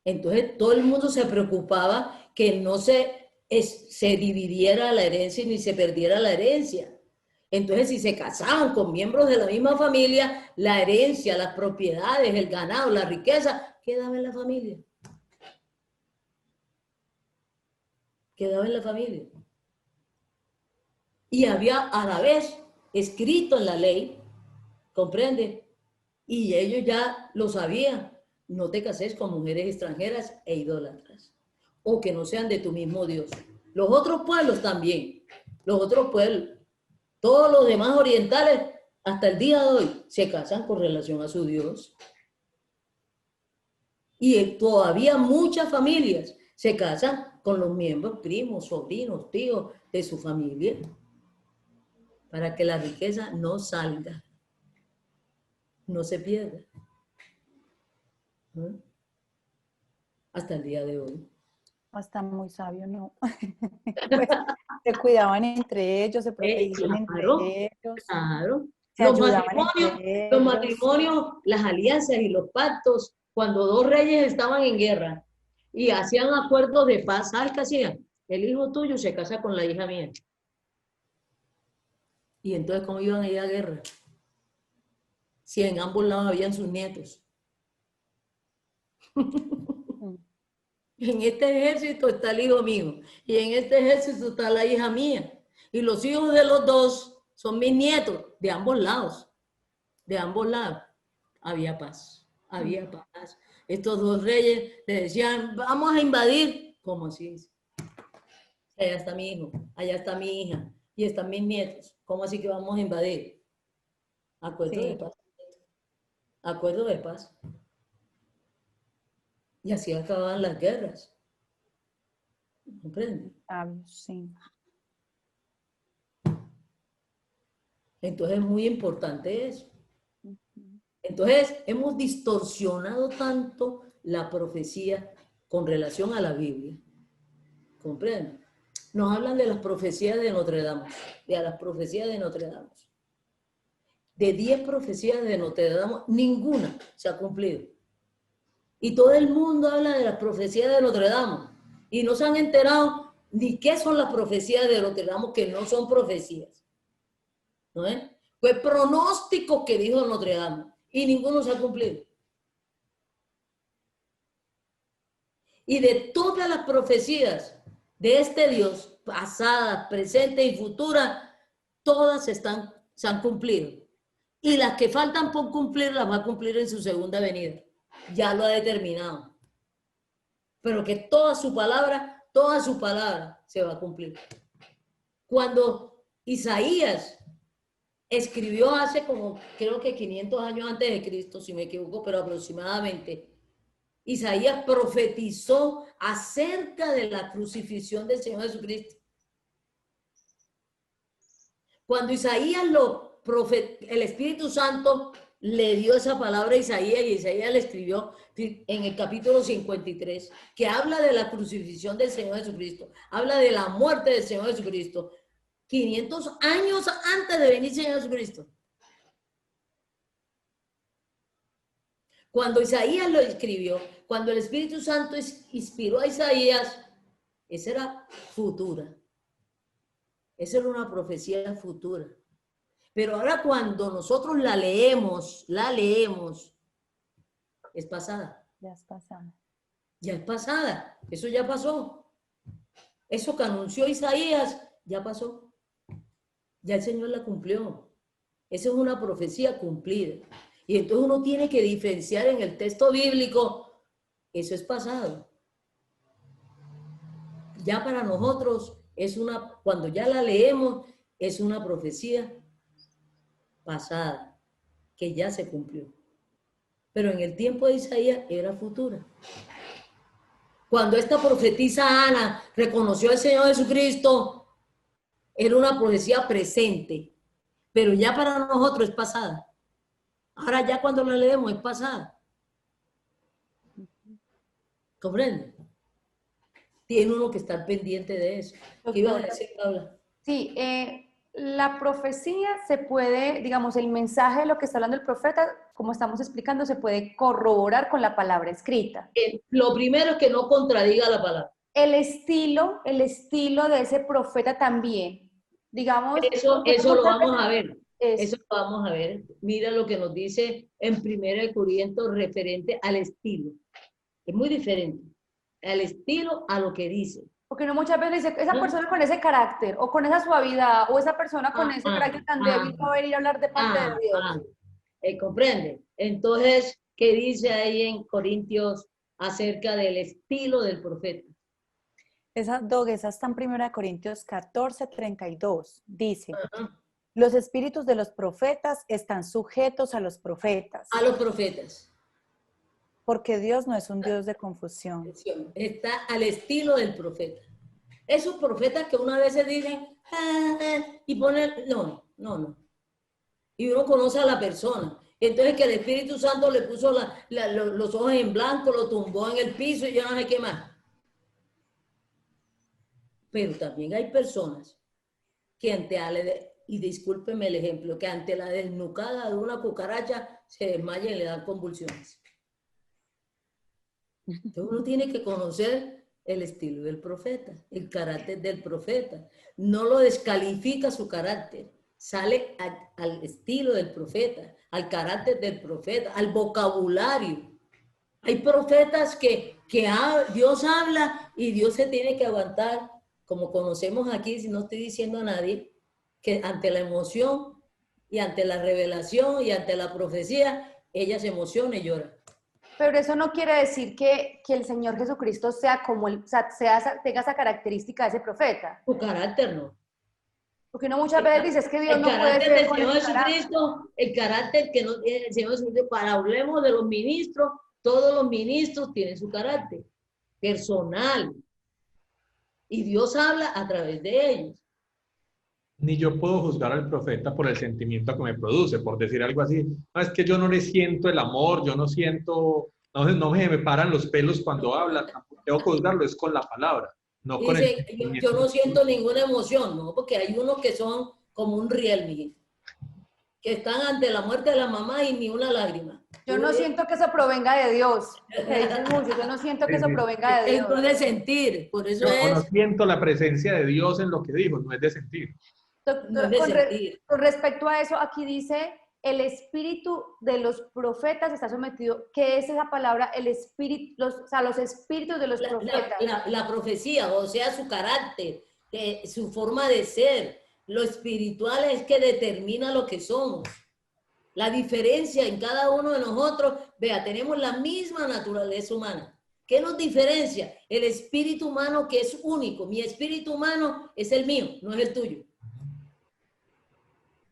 Entonces todo el mundo se preocupaba que no se dividiera la herencia ni se perdiera la herencia. Entonces si se casaban con miembros de la misma familia, la herencia, las propiedades, el ganado, la riqueza, quedaba en la familia. Quedaba en la familia. Y había a la vez escrito en la ley, ¿comprende? Y ellos ya lo sabían. No te cases con mujeres extranjeras e idólatras, o que no sean de tu mismo Dios. Los otros pueblos también, los otros pueblos, todos los demás orientales, hasta el día de hoy, se casan con relación a su Dios. Y todavía muchas familias se casan con los miembros, primos, sobrinos, tíos de su familia, para que la riqueza no salga, no se pierda. ¿Mm? Hasta el día de hoy. Está muy sabio, ¿no? Pues, se cuidaban entre ellos, se protegían Claro, entre ellos, claro. se ayudaban entre Los ellos. matrimonios, las alianzas y los pactos, cuando dos reyes estaban en guerra y hacían acuerdos de paz, ¿sabes qué hacían? El hijo tuyo se casa con la hija mía. Y entonces, ¿cómo iban a ir a guerra? Si en ambos lados habían sus nietos. En este ejército está el hijo mío y en este ejército está la hija mía. Y los hijos de los dos son mis nietos, de ambos lados. De ambos lados. Había paz, había paz. Estos dos reyes le decían, vamos a invadir. ¿Cómo así es? Allá está mi hijo, allá está mi hija y están mis nietos. ¿Cómo así que vamos a invadir? Acuerdo de paz. Acuerdo de paz. Y así acababan las guerras. ¿Comprende? Sí. Entonces es muy importante eso. Entonces hemos distorsionado tanto la profecía con relación a la Biblia. ¿Comprende? Nos hablan de las profecías de Notre Dame, de las profecías de Notre Dame. De 10 profecías de Notre Dame, ninguna se ha cumplido. Y todo el mundo habla de las profecías de Notre Dame y no se han enterado ni qué son las profecías de Notre Dame, que no son profecías. ¿No es? Fue pronóstico que dijo Notre Dame y ninguno se ha cumplido. Y de todas las profecías de este Dios, pasadas, presentes y futuras, todas se han cumplido. Y las que faltan por cumplir, las va a cumplir en su segunda venida. Ya lo ha determinado. Pero que toda su palabra se va a cumplir. Cuando Isaías escribió hace como, creo que 500 años antes de Cristo, si me equivoco, pero aproximadamente, Isaías profetizó acerca de la crucifixión del Señor Jesucristo. Cuando Isaías el Espíritu Santo le dio esa palabra a Isaías y Isaías le escribió en el capítulo 53, que habla de la crucifixión del Señor Jesucristo, habla de la muerte del Señor Jesucristo, 500 años antes de venir el Señor Jesucristo. Cuando Isaías lo escribió, cuando el Espíritu Santo inspiró a Isaías, esa era futura. Esa era una profecía futura. Pero ahora cuando nosotros la leemos, es pasada. Ya es pasada. Ya es pasada. Eso ya pasó. Eso que anunció Isaías, ya pasó. Ya el Señor la cumplió. Esa es una profecía cumplida. Y entonces uno tiene que diferenciar en el texto bíblico, eso es pasado. ya para nosotros cuando ya la leemos, es una profecía pasada, que ya se cumplió. Pero en el tiempo de Isaías era futura. Cuando esta profetisa Ana reconoció al Señor Jesucristo, era una profecía presente, pero ya para nosotros es pasada. Ahora ya cuando la leemos es pasada. ¿Comprende? Tiene uno que estar pendiente de eso. ¿Qué ibas a decir, Paula? Sí, la profecía se puede, digamos, el mensaje de lo que está hablando el profeta, como estamos explicando, se puede corroborar con la palabra escrita. Lo primero es que no contradiga la palabra. El estilo de ese profeta también, digamos. Eso lo vamos a ver. Eso lo vamos a ver. Mira lo que nos dice en 1 Corintios referente al estilo. Es muy diferente. Al estilo a lo que dice. Porque no muchas veces dice, esa persona con ese carácter, o con esa suavidad, o esa persona con ese carácter tan débil, va a venir a hablar de parte de Dios. ¿Comprende? Entonces, ¿qué dice ahí en Corintios acerca del estilo del profeta? Esa está en 1 Corintios 14:32. Dice, los espíritus de los profetas están sujetos a los profetas. A los profetas. Porque Dios no es un Dios de confusión. Está al estilo del profeta. Esos profetas que una vez se dicen, y ponen, no. Y uno conoce a la persona. Entonces que el Espíritu Santo le puso los ojos en blanco, lo tumbó en el piso y yo no sé qué más. Pero también hay personas que y discúlpeme el ejemplo, que ante la desnucada de una cucaracha se desmayan y le dan convulsiones. Entonces uno tiene que conocer el estilo del profeta, el carácter del profeta. No lo descalifica su carácter, sale al estilo del profeta, al carácter del profeta, al vocabulario. Hay profetas que Dios habla y Dios se tiene que aguantar, como conocemos aquí, si no estoy diciendo a nadie, que ante la emoción y ante la revelación y ante la profecía, ella se emociona y llora. Pero eso no quiere decir que el Señor Jesucristo sea como tenga esa característica de ese profeta. Su carácter no. Porque uno muchas veces dice, es que Dios no puede ser con Señor Jesucristo, el carácter que no tiene el Señor Jesucristo, para hablemos de los ministros, todos los ministros tienen su carácter personal. Y Dios habla a través de ellos. Ni yo puedo juzgar al profeta por el sentimiento que me produce, por decir algo así. No, es que yo no le siento el amor, yo no siento, no me paran los pelos cuando habla. Tengo que juzgarlo, es con la palabra, no con el sentimiento. Yo no siento ninguna emoción, ¿no? Porque hay unos que son como un riel, mijito, que están ante la muerte de la mamá y ni una lágrima. Yo no siento que eso provenga de Dios. Yo no siento que eso provenga de Dios. Es de sentir, por eso no siento la presencia de Dios en lo que dijo, no es de sentir. Con respecto a eso, aquí dice, el espíritu de los profetas está sometido. ¿Qué es esa palabra? El espíritu, los espíritus de los profetas. La profecía, o sea, su carácter, su forma de ser. Lo espiritual es que determina lo que somos. La diferencia en cada uno de nosotros, vea, tenemos la misma naturaleza humana. ¿Qué nos diferencia? El espíritu humano, que es único. Mi espíritu humano es el mío, no es el tuyo.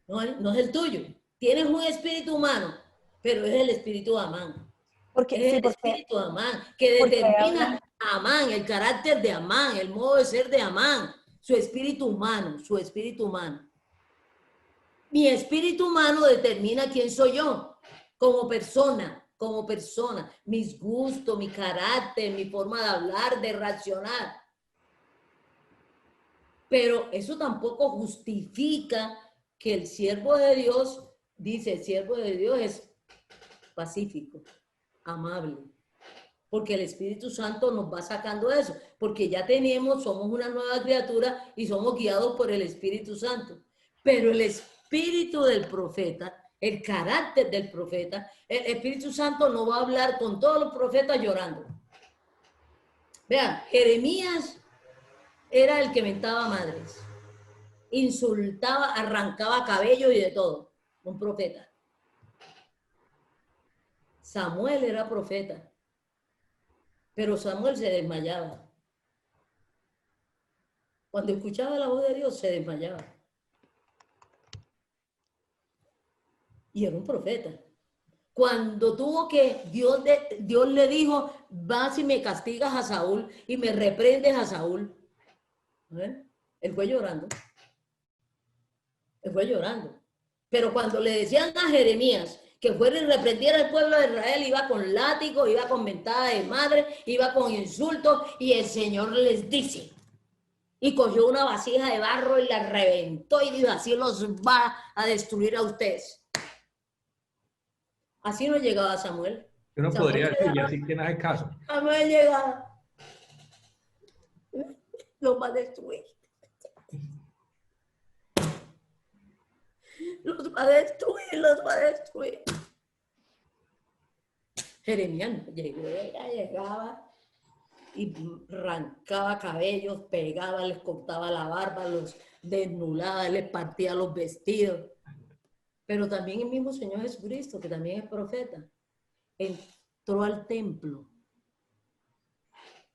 No es el tuyo. Tienes un espíritu humano, pero es el espíritu de Amán. Es el espíritu de Amán, que determina a Amán, el carácter de Amán, el modo de ser de Amán, su espíritu humano, Mi espíritu humano determina quién soy yo, como persona, mis gustos, mi carácter, mi forma de hablar, de reaccionar. Pero eso tampoco justifica que el siervo de Dios, dice, el siervo de Dios es pacífico, amable, porque el Espíritu Santo nos va sacando eso, porque ya somos una nueva criatura y somos guiados por el Espíritu Santo. Pero el espíritu del profeta, el carácter del profeta, el Espíritu Santo no va a hablar con todos los profetas llorando. Vean, Jeremías era el que mentaba madres, insultaba, arrancaba cabello y de todo, un profeta. Samuel era profeta, pero Samuel se desmayaba. Cuando escuchaba la voz de Dios se desmayaba. Y era un profeta. Cuando tuvo que, Dios le dijo, vas y me castigas a Saúl y me reprendes a Saúl. Él fue llorando. Él fue llorando. Pero cuando le decían a Jeremías que fuera y reprendiera al pueblo de Israel, iba con látigo, iba con mentada de madre, iba con insultos, y el Señor les dice, y cogió una vasija de barro y la reventó y dijo, así los va a destruir a ustedes. Así no llegaba Samuel. Uno Samuel podría decir, y llegaba, así que no hace caso. Samuel llegaba, los va a destruir. Los va a destruir, los va a destruir. Jeremías no llegó, ella llegaba y arrancaba cabellos, pegaba, les cortaba la barba, los desnudaba, les partía los vestidos. Pero también el mismo Señor Jesucristo, que también es profeta, entró al templo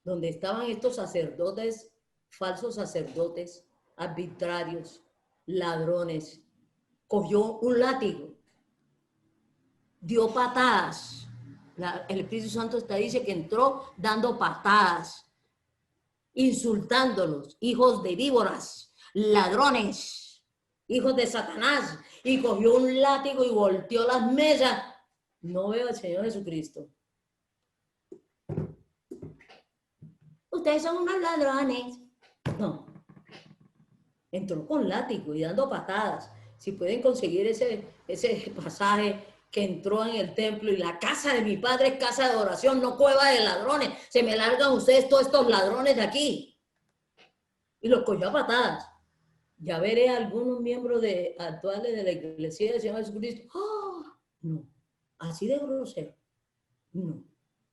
donde estaban estos sacerdotes, falsos sacerdotes, arbitrarios, ladrones. Cogió un látigo, dio patadas. El Espíritu Santo dice que entró dando patadas, insultándolos, hijos de víboras, ladrones, hijos de Satanás, y cogió un látigo y volteó las mesas. No veo al Señor Jesucristo. Ustedes son unos ladrones. No. Entró con látigo y dando patadas. Si pueden conseguir ese pasaje que entró en el templo y la casa de mi padre es casa de oración, no cueva de ladrones. Se me largan ustedes todos estos ladrones de aquí. Y los cogió a patadas. Ya veré a algunos miembros actuales de la iglesia del Señor Jesucristo. ¡Oh! No, así de grosero. No,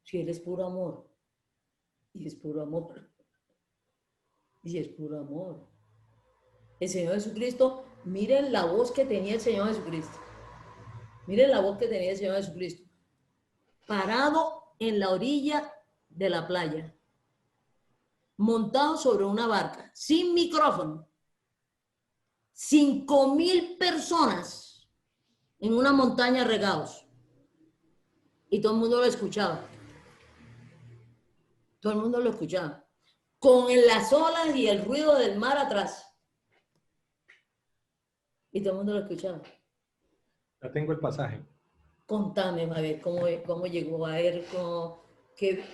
si Él es puro amor. Y es puro amor. Y es puro amor. El Señor Jesucristo, miren la voz que tenía el Señor Jesucristo. Miren la voz que tenía el Señor Jesucristo. Parado en la orilla de la playa. Montado sobre una barca. Sin micrófono. 5,000 personas en una montaña regados. Y todo el mundo lo escuchaba. Todo el mundo lo escuchaba. Con las olas y el ruido del mar atrás. Y todo el mundo lo escuchaba. Ya tengo el pasaje. Contame, a ver, cómo llegó a ver, que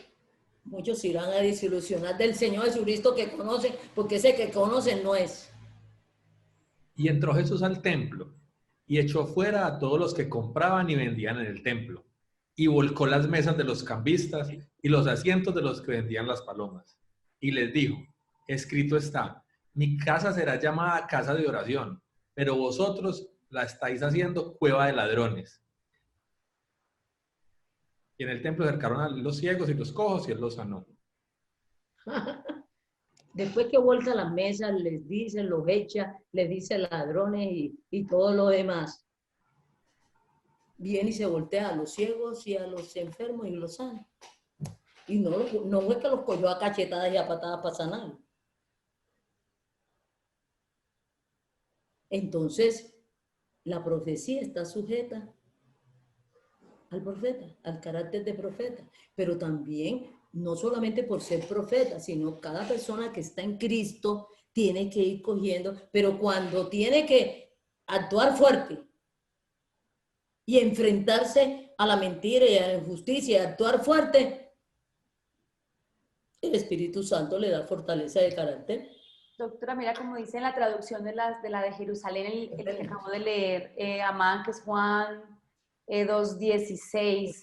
muchos se irán a desilusionar del Señor Jesucristo que conocen, porque ese que conocen no es. Y entró Jesús al templo y echó fuera a todos los que compraban y vendían en el templo, y volcó las mesas de los cambistas y los asientos de los que vendían las palomas. Y les dijo, escrito está, mi casa será llamada casa de oración, pero vosotros la estáis haciendo cueva de ladrones. Y en el templo acercaron a los ciegos y los cojos y él los sanó. Después que vuelta las mesas, les dice, los echa, les dice ladrones y todo lo demás. Viene y se voltea a los ciegos y a los enfermos y los sana. Y no es que los cogió a cachetadas y a patadas para sanar. Entonces, la profecía está sujeta al profeta, al carácter de profeta, pero también, no solamente por ser profeta, sino cada persona que está en Cristo tiene que ir cogiendo, pero cuando tiene que actuar fuerte y enfrentarse a la mentira y a la injusticia y actuar fuerte, el Espíritu Santo le da fortaleza de carácter. Doctora, mira como dice en la traducción de la de Jerusalén, el que acabo de leer, Amán, que es Juan 2:16,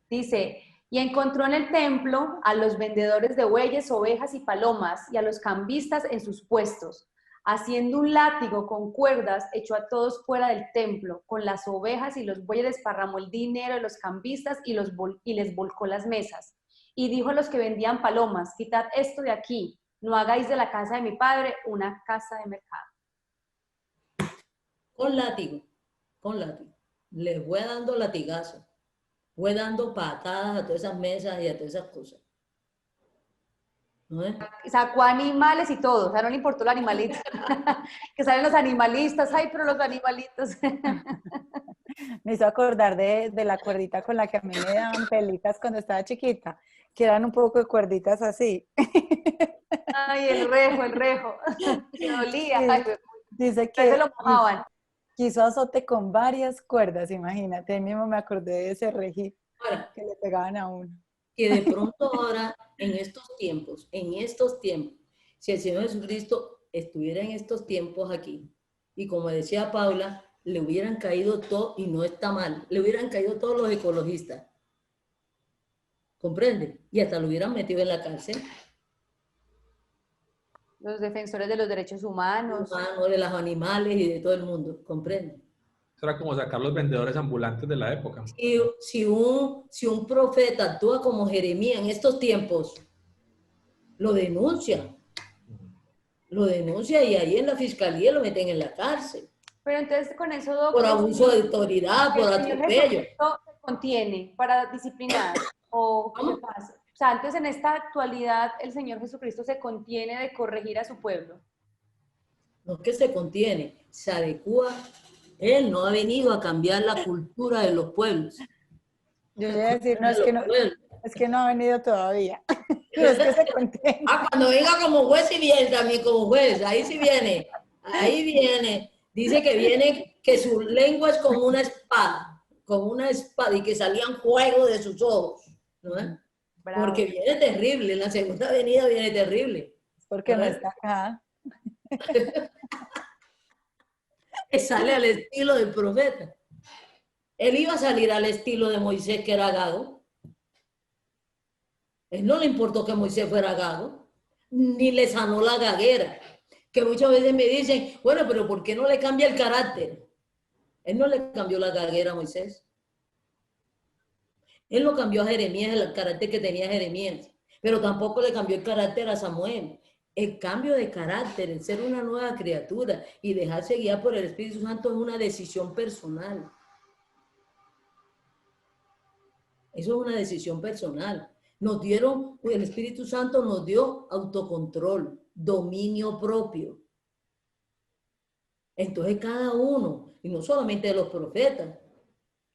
dice, y encontró en el templo a los vendedores de bueyes, ovejas y palomas, y a los cambistas en sus puestos. Haciendo un látigo con cuerdas, echó a todos fuera del templo. Con las ovejas y los bueyes desparramó el dinero de los cambistas y les volcó las mesas. Y dijo a los que vendían palomas, quitad esto de aquí, no hagáis de la casa de mi padre una casa de mercado. Con látigo. Les voy dando latigazos. Voy dando patadas a todas esas mesas y a todas esas cosas. ¿no es? Sacó animales y todo, o sea, no le importó los animalitos. Que salen los animalistas, ay, pero los animalitos. Me hizo acordar de la cuerdita con la que a mí me daban pelitas cuando estaba chiquita, que eran un poco de cuerditas así. Ay, el rejo, que dolía. Ay, Sí, dice a veces que lo mojaban. quiso azote con varias cuerdas, imagínate, ahí mismo me acordé de ese rejito Ahora, que le pegaban a uno. que de pronto ahora, en estos tiempos, si el Señor Jesucristo estuviera en estos tiempos aquí, y como decía Paula, le hubieran caído todo, y no está mal, le hubieran caído todos los ecologistas, ¿comprende? Y hasta lo hubieran metido en la cárcel, Los defensores de los derechos humanos. humanos, de los animales y de todo el mundo, ¿comprende? Eso era como sacar los vendedores ambulantes de la época. Si un profeta actúa como Jeremías en estos tiempos, lo denuncia y ahí en la fiscalía lo meten en la cárcel. Pero entonces con eso, Por doctor, abuso de autoridad, por el Señor atropello. Jesucristo se contiene para disciplinar, o qué ¿Cómo? pasa. O sea, antes en esta actualidad el Señor Jesucristo se contiene de corregir a su pueblo. No es que se contiene, se adecua. Él no ha venido a cambiar la cultura de los pueblos. Yo iba a decir, no, es que no ha venido todavía. No es que se contiene. Cuando venga como juez y viene también como juez, ahí sí viene, ahí viene. Dice que viene, que su lengua es como una espada y que salían fuego de sus ojos, ¿no? Bravo. Porque viene terrible, en la segunda venida viene terrible. Porque no está acá. Que sale al estilo del profeta. Él iba a salir al estilo de Moisés, que era gago. Él no le importó que Moisés fuera gago, ni le sanó la gaguera. Que muchas veces me dicen, bueno, pero ¿por qué no le cambia el carácter? Él no le cambió la gaguera a Moisés. Él no cambió a Jeremías el carácter que tenía Jeremías, pero tampoco le cambió el carácter a Samuel. El cambio de carácter, el ser una nueva criatura y dejarse guiar por el Espíritu Santo es una decisión personal. Eso es una decisión personal. El Espíritu Santo nos dio autocontrol, dominio propio. Entonces cada uno, y no solamente de los profetas,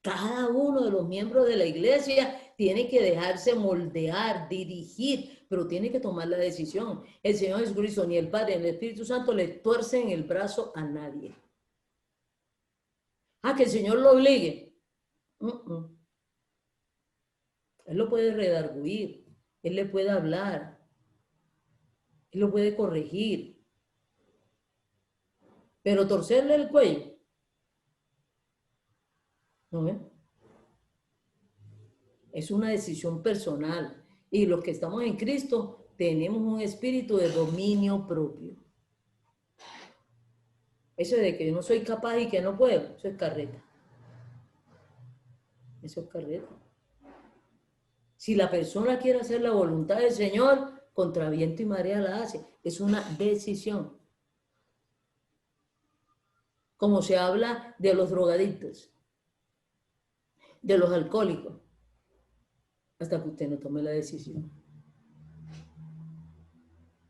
cada uno de los miembros de la iglesia tiene que dejarse moldear, dirigir, pero tiene que tomar la decisión. El Señor Jesucristo, ni el Padre, ni el Espíritu Santo le tuercen el brazo a nadie. Que el Señor lo obligue. Él lo puede redarguir, Él le puede hablar, Él lo puede corregir, pero torcerle el cuello, ¿no ven? Es una decisión personal y los que estamos en Cristo tenemos un espíritu de dominio propio. Eso de que yo no soy capaz y que no puedo, eso es carreta. Eso es carreta. Si la persona quiere hacer la voluntad del Señor, contra viento y marea la hace. Es una decisión. Como se habla de los drogadictos, de los alcohólicos, hasta que usted no tome la decisión.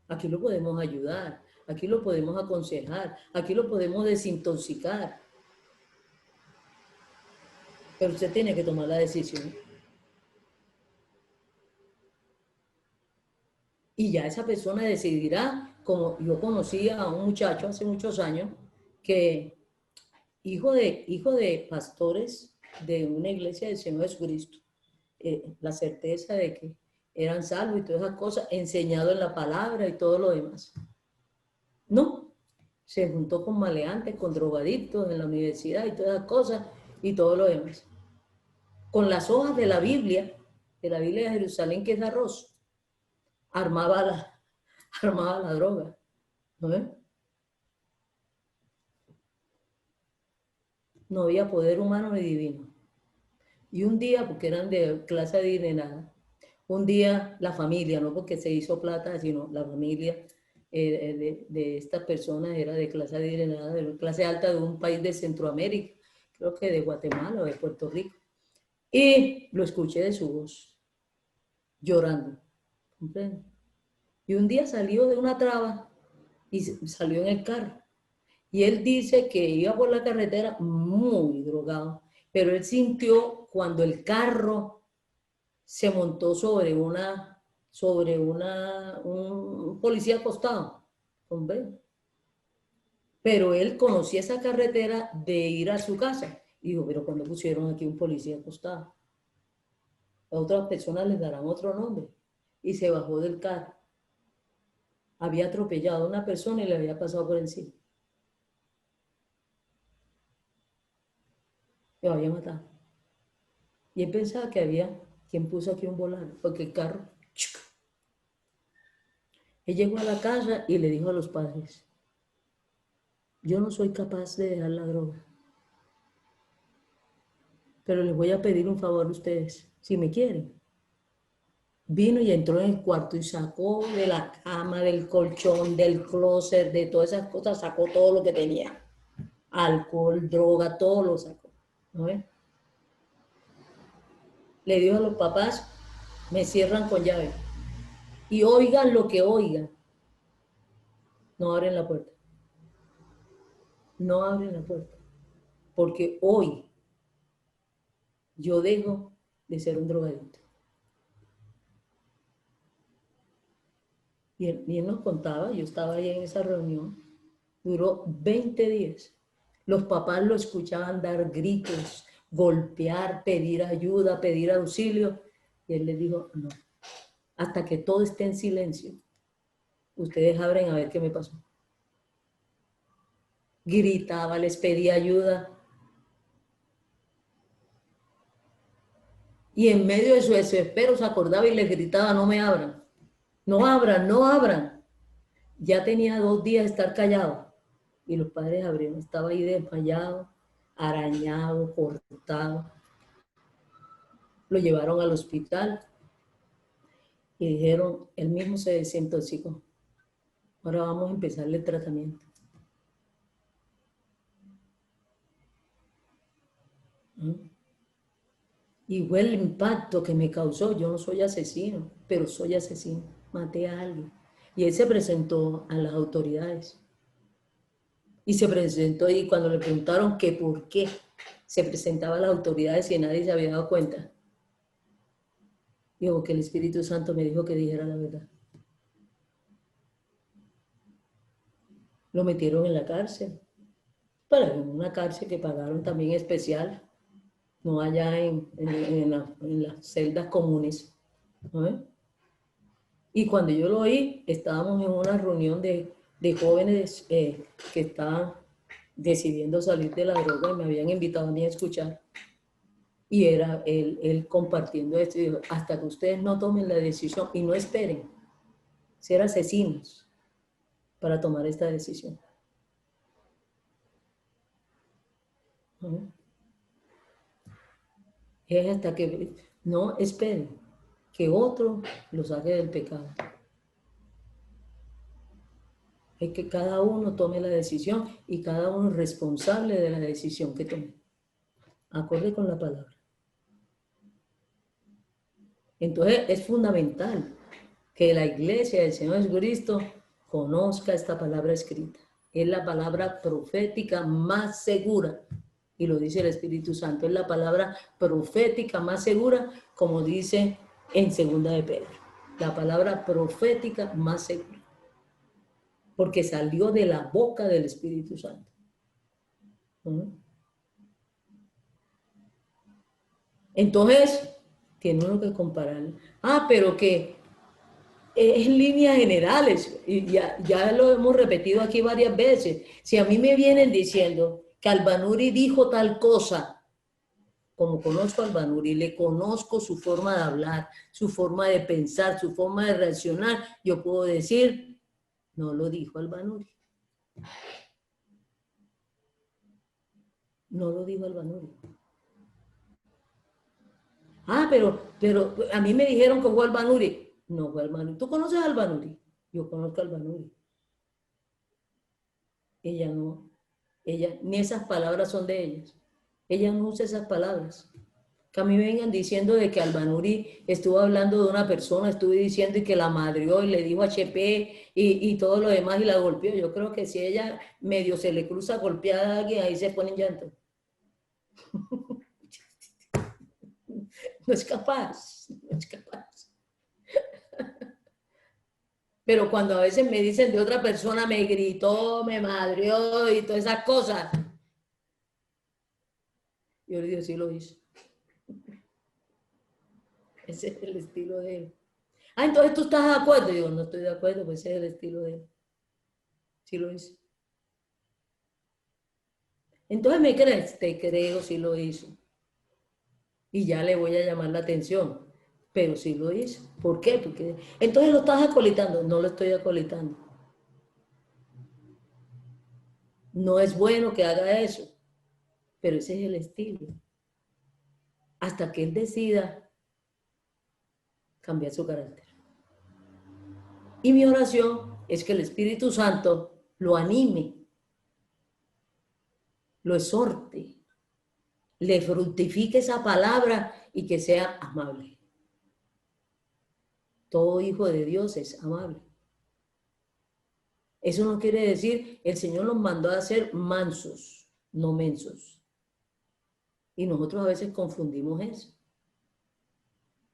Aquí lo podemos ayudar, aquí lo podemos aconsejar, aquí lo podemos desintoxicar. Pero usted tiene que tomar la decisión. Y ya esa persona decidirá, como yo conocí a un muchacho hace muchos años, que hijo de pastores de una iglesia del Señor Jesucristo, la certeza de que eran salvos y todas esas cosas, enseñado en la palabra y todo lo demás. No, se juntó con maleantes, con drogadictos en la universidad y todas esas cosas y todo lo demás. Con las hojas de la Biblia de Jerusalén, que es arroz, armaba la droga, ¿no ves? No había poder humano ni divino. Y un día, porque eran de clase adinerada, un día la familia, no porque se hizo plata, sino la familia de estas personas era de clase adinerada, de clase alta de un país de Centroamérica, creo que de Guatemala o de Puerto Rico. Y lo escuché de su voz, llorando, ¿comprende? Y un día salió de una traba y salió en el carro. Y él dice que iba por la carretera muy drogado, pero él sintió cuando el carro se montó un policía acostado, hombre. Pero él conocía esa carretera de ir a su casa. Y dijo, pero cuando pusieron aquí un policía acostado, a otras personas les darán otro nombre. Y se bajó del carro. Había atropellado a una persona y le había pasado por encima. Lo había matado. Y él pensaba que había quien puso aquí un volante, porque el carro... Él llegó a la casa y le dijo a los padres, yo no soy capaz de dejar la droga, pero les voy a pedir un favor a ustedes, si me quieren. Vino y entró en el cuarto y sacó de la cama, del colchón, del closet, de todas esas cosas, sacó todo lo que tenía. Alcohol, droga, todo lo sacó. ¿No ves? Le dijo a los papás, me cierran con llave. Y oigan lo que oigan. No abren la puerta. No abren la puerta. Porque hoy yo dejo de ser un drogadicto. Y él nos contaba, yo estaba ahí en esa reunión, duró 20 días. Los papás lo escuchaban dar gritos, golpear, pedir ayuda, pedir auxilio. Y él les dijo, no, hasta que todo esté en silencio, ustedes abren a ver qué me pasó. Gritaba, les pedía ayuda. Y en medio de su desespero se acordaba y les gritaba, no me abran, no abran, no abran. Ya tenía 2 días de estar callado. Y los padres abrieron, estaba ahí desmayado, arañado, cortado. Lo llevaron al hospital y dijeron, él mismo se desintoxicó. Ahora vamos a empezarle el tratamiento. Y fue el impacto que me causó. Yo no soy asesino, pero soy asesino. Maté a alguien. Y él se presentó a las autoridades. Y se presentó y cuando le preguntaron que por qué se presentaba a las autoridades y nadie se había dado cuenta, dijo que el Espíritu Santo me dijo que dijera la verdad. Lo metieron en la cárcel, pero en una cárcel que pagaron también especial, no allá en las celdas comunes. ¿No? Y cuando yo lo oí, estábamos en una reunión de jóvenes que estaban decidiendo salir de la droga y me habían invitado a mí a escuchar. Y era él compartiendo esto y dijo, hasta que ustedes no tomen la decisión y no esperen ser asesinos para tomar esta decisión. ¿No? Es hasta que no esperen que otro lo saque del pecado. Es que cada uno tome la decisión y cada uno es responsable de la decisión que tome. Acorde con la palabra. Entonces es fundamental que la iglesia del Señor Jesucristo conozca esta palabra escrita. Es la palabra profética más segura. Y lo dice el Espíritu Santo. Es la palabra profética más segura, como dice en 2 de Pedro. La palabra profética más segura. Porque salió de la boca del Espíritu Santo. Entonces, tiene uno que comparar. Pero que es en líneas generales, y ya lo hemos repetido aquí varias veces. Si a mí me vienen diciendo que Albanuri dijo tal cosa, como conozco a Albanuri, le conozco su forma de hablar, su forma de pensar, su forma de reaccionar, yo puedo decir, no lo dijo Albanuri. No lo dijo Albanuri. Pero a mí me dijeron que fue Albanuri. No fue Albanuri. ¿Tú conoces a Albanuri? Yo conozco a Albanuri. Ella no. Ella, ni esas palabras son de ellas. Ella no usa esas palabras. Que a mí vengan diciendo de que Albanuri estuvo hablando de una persona, estuve diciendo y que la madrió y le dijo HP y todo lo demás y la golpeó. Yo creo que si ella medio se le cruza golpeada a alguien, ahí se pone en llanto. No es capaz, no es capaz. Pero cuando a veces me dicen de otra persona, me gritó, me madrió y todas esas cosas, yo le digo, sí lo hizo. Ese es el estilo de él. Ah, entonces tú estás de acuerdo. Yo digo, no estoy de acuerdo, pues ese es el estilo de él. Sí lo hizo. Entonces, ¿me crees? Te creo, sí lo hizo. Y ya le voy a llamar la atención. Pero sí lo hizo. ¿Por qué? Porque entonces lo estás acolitando. No lo estoy acolitando. No es bueno que haga eso. Pero ese es el estilo. Hasta que él decida cambiar su carácter. Y mi oración es que el Espíritu Santo lo anime, lo exhorte, le fructifique esa palabra y que sea amable. Todo hijo de Dios es amable. Eso no quiere decir, el Señor nos mandó a ser mansos, no mensos. Y nosotros a veces confundimos eso.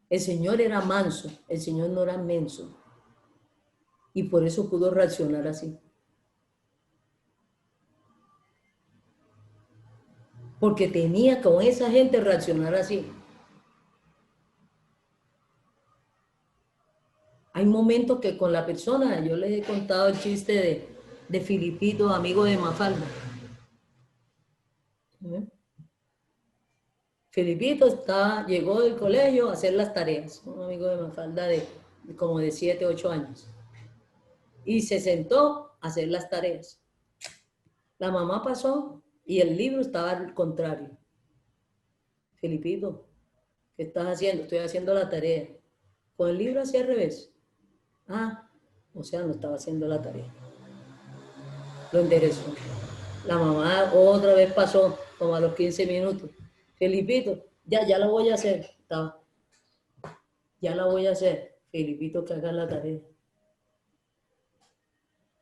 El Señor era manso, el Señor no era menso. Y por eso pudo reaccionar así. Porque tenía con esa gente reaccionar así. Hay momentos que con la persona, yo les he contado el chiste de Filipito, amigo de Mafalda. Filipito llegó del colegio a hacer las tareas, un amigo de Mafalda de como de 7, 8 años. Y se sentó a hacer las tareas. La mamá pasó y el libro estaba al contrario. Filipito, ¿qué estás haciendo? Estoy haciendo la tarea. Con el libro hacia el revés. Ah, o sea, no estaba haciendo la tarea. Lo enderezó. La mamá otra vez pasó, como a los 15 minutos. Felipito, ya la voy a hacer. Estaba. Ya la voy a hacer. Felipito, que haga la tarea.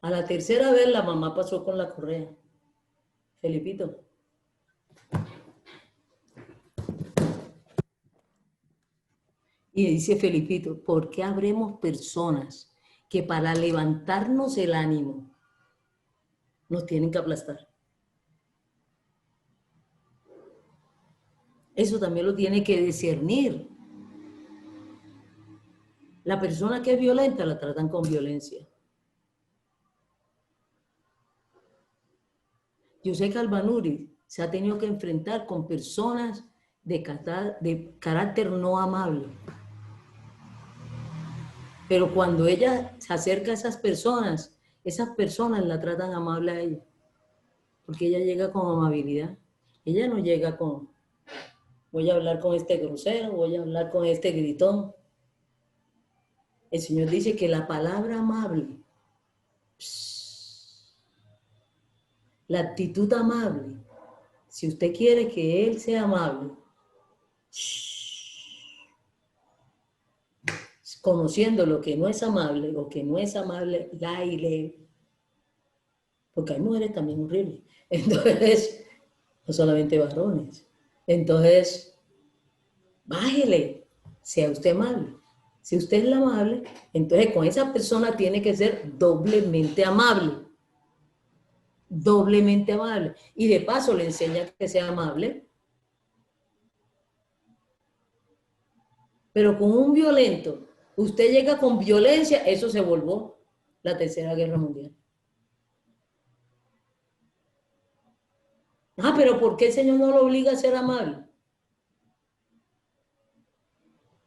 A la tercera vez la mamá pasó con la correa. Felipito. Y dice Felipito, ¿por qué habremos personas que para levantarnos el ánimo nos tienen que aplastar? Eso también lo tiene que discernir. La persona que es violenta la tratan con violencia. Yo sé que Albanuri se ha tenido que enfrentar con personas de carácter no amable. Pero cuando ella se acerca a esas personas la tratan amable a ella. Porque ella llega con amabilidad. Ella no llega con, voy a hablar con este grosero, voy a hablar con este gritón. El Señor dice que la palabra amable, la actitud amable, si usted quiere que Él sea amable, conociendo lo que no es amable, o que no es amable, la y le. Porque hay mujeres también horribles. Entonces, no solamente varones. Entonces, bájele, sea usted amable. Si usted es la amable, entonces con esa persona tiene que ser doblemente amable. Doblemente amable. Y de paso le enseña que sea amable. Pero con un violento, usted llega con violencia, eso se volvió la Tercera Guerra Mundial. Ah, pero ¿por qué el Señor no lo obliga a ser amable?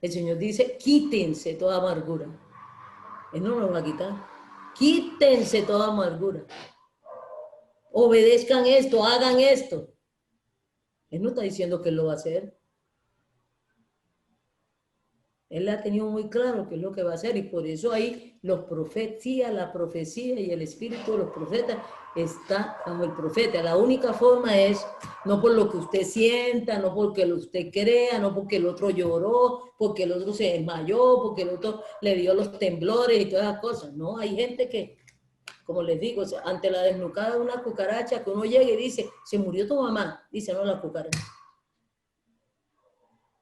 El Señor dice, quítense toda amargura. Él no nos va a quitar. Quítense toda amargura. Obedezcan esto, hagan esto. Él no está diciendo que Él lo va a hacer. Él ha tenido muy claro qué es lo que va a hacer y por eso ahí los profecías, la profecía y el espíritu de los profetas está bajo el profeta. La única forma es No por lo que usted sienta, no porque lo usted crea, no porque el otro lloró, porque el otro se desmayó, porque el otro le dio los temblores y todas esas cosas. No, hay gente que, como les digo, ante la desnucada de una cucaracha, que uno llega y dice, se murió tu mamá, dice, no, la cucaracha.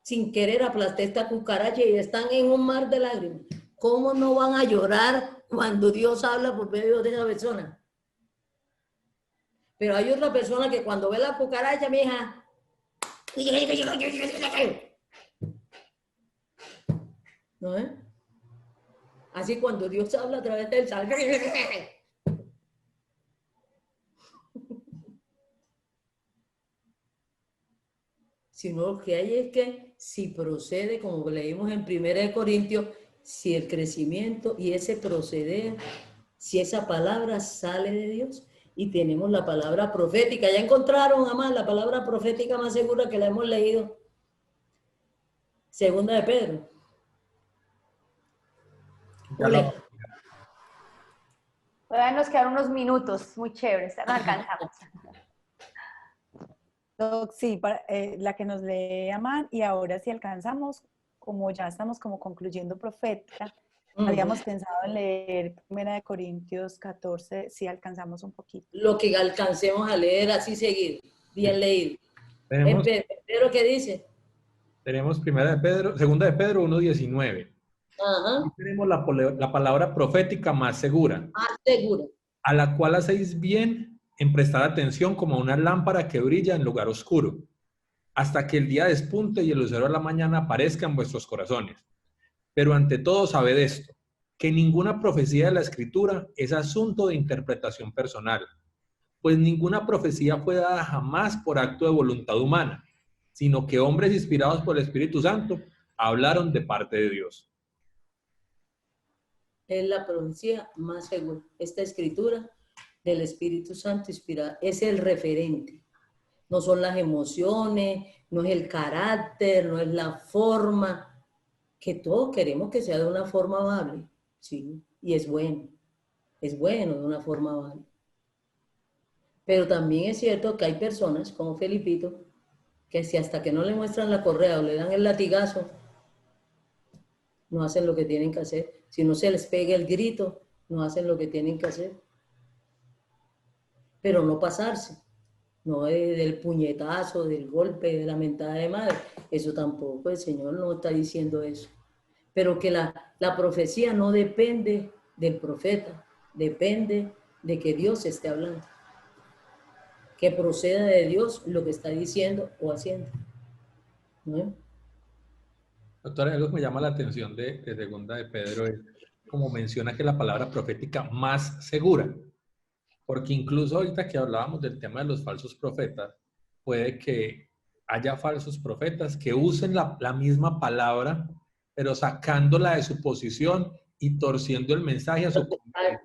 Sin querer aplasté esta cucaracha y están en un mar de lágrimas. ¿Cómo no van a llorar cuando Dios habla por medio de esa persona? Pero hay otra persona que cuando ve la cucaracha, mi hija, ¿no es? Así cuando Dios habla a través del sal. Sino lo que hay es que si procede, como leímos en 1 Corintios, si el crecimiento y ese proceder, si esa palabra sale de Dios, y tenemos la palabra profética. ¿Ya encontraron, jamás la palabra profética más segura que la hemos leído? Segunda de Pedro. Todavía nos quedan unos minutos, muy chéveres, no alcanzamos. Doc, sí, la que nos lee Amán, y ahora si alcanzamos, como ya estamos como concluyendo profética, habíamos pensado en leer 1 Corintios 14, si alcanzamos un poquito. Lo que alcancemos a leer así seguido, bien leído. Tenemos, Pedro, ¿qué dice? tenemos segunda de Pedro 1:19. Ajá. Tenemos la palabra profética más segura. Más segura. A la cual hacéis bien en prestar atención como una lámpara que brilla en lugar oscuro, hasta que el día despunte y el lucero de la mañana aparezca en vuestros corazones. Pero ante todo sabed esto, que ninguna profecía de la Escritura es asunto de interpretación personal, pues ninguna profecía fue dada jamás por acto de voluntad humana, sino que hombres inspirados por el Espíritu Santo hablaron de parte de Dios. Es la profecía más segura. Esta escritura del Espíritu Santo inspirada es el referente. No son las emociones, no es el carácter, no es la forma, que todos queremos que sea de una forma amable, sí, y es bueno de una forma amable. Pero también es cierto que hay personas, como Felipito, que si hasta que no le muestran la correa o le dan el latigazo, no hacen lo que tienen que hacer. Si no se les pega el grito, no hacen lo que tienen que hacer. Pero no pasarse, no del puñetazo, del golpe, de la mentada de madre. Eso tampoco, el Señor no está diciendo eso. Pero que la profecía no depende del profeta, depende de que Dios esté hablando. Que proceda de Dios lo que está diciendo o haciendo. ¿No? Doctora, algo que me llama la atención de segunda de Pedro es como menciona que la palabra profética más segura, porque incluso ahorita que hablábamos del tema de los falsos profetas, puede que haya falsos profetas que usen la misma palabra, pero sacándola de su posición y torciendo el mensaje a su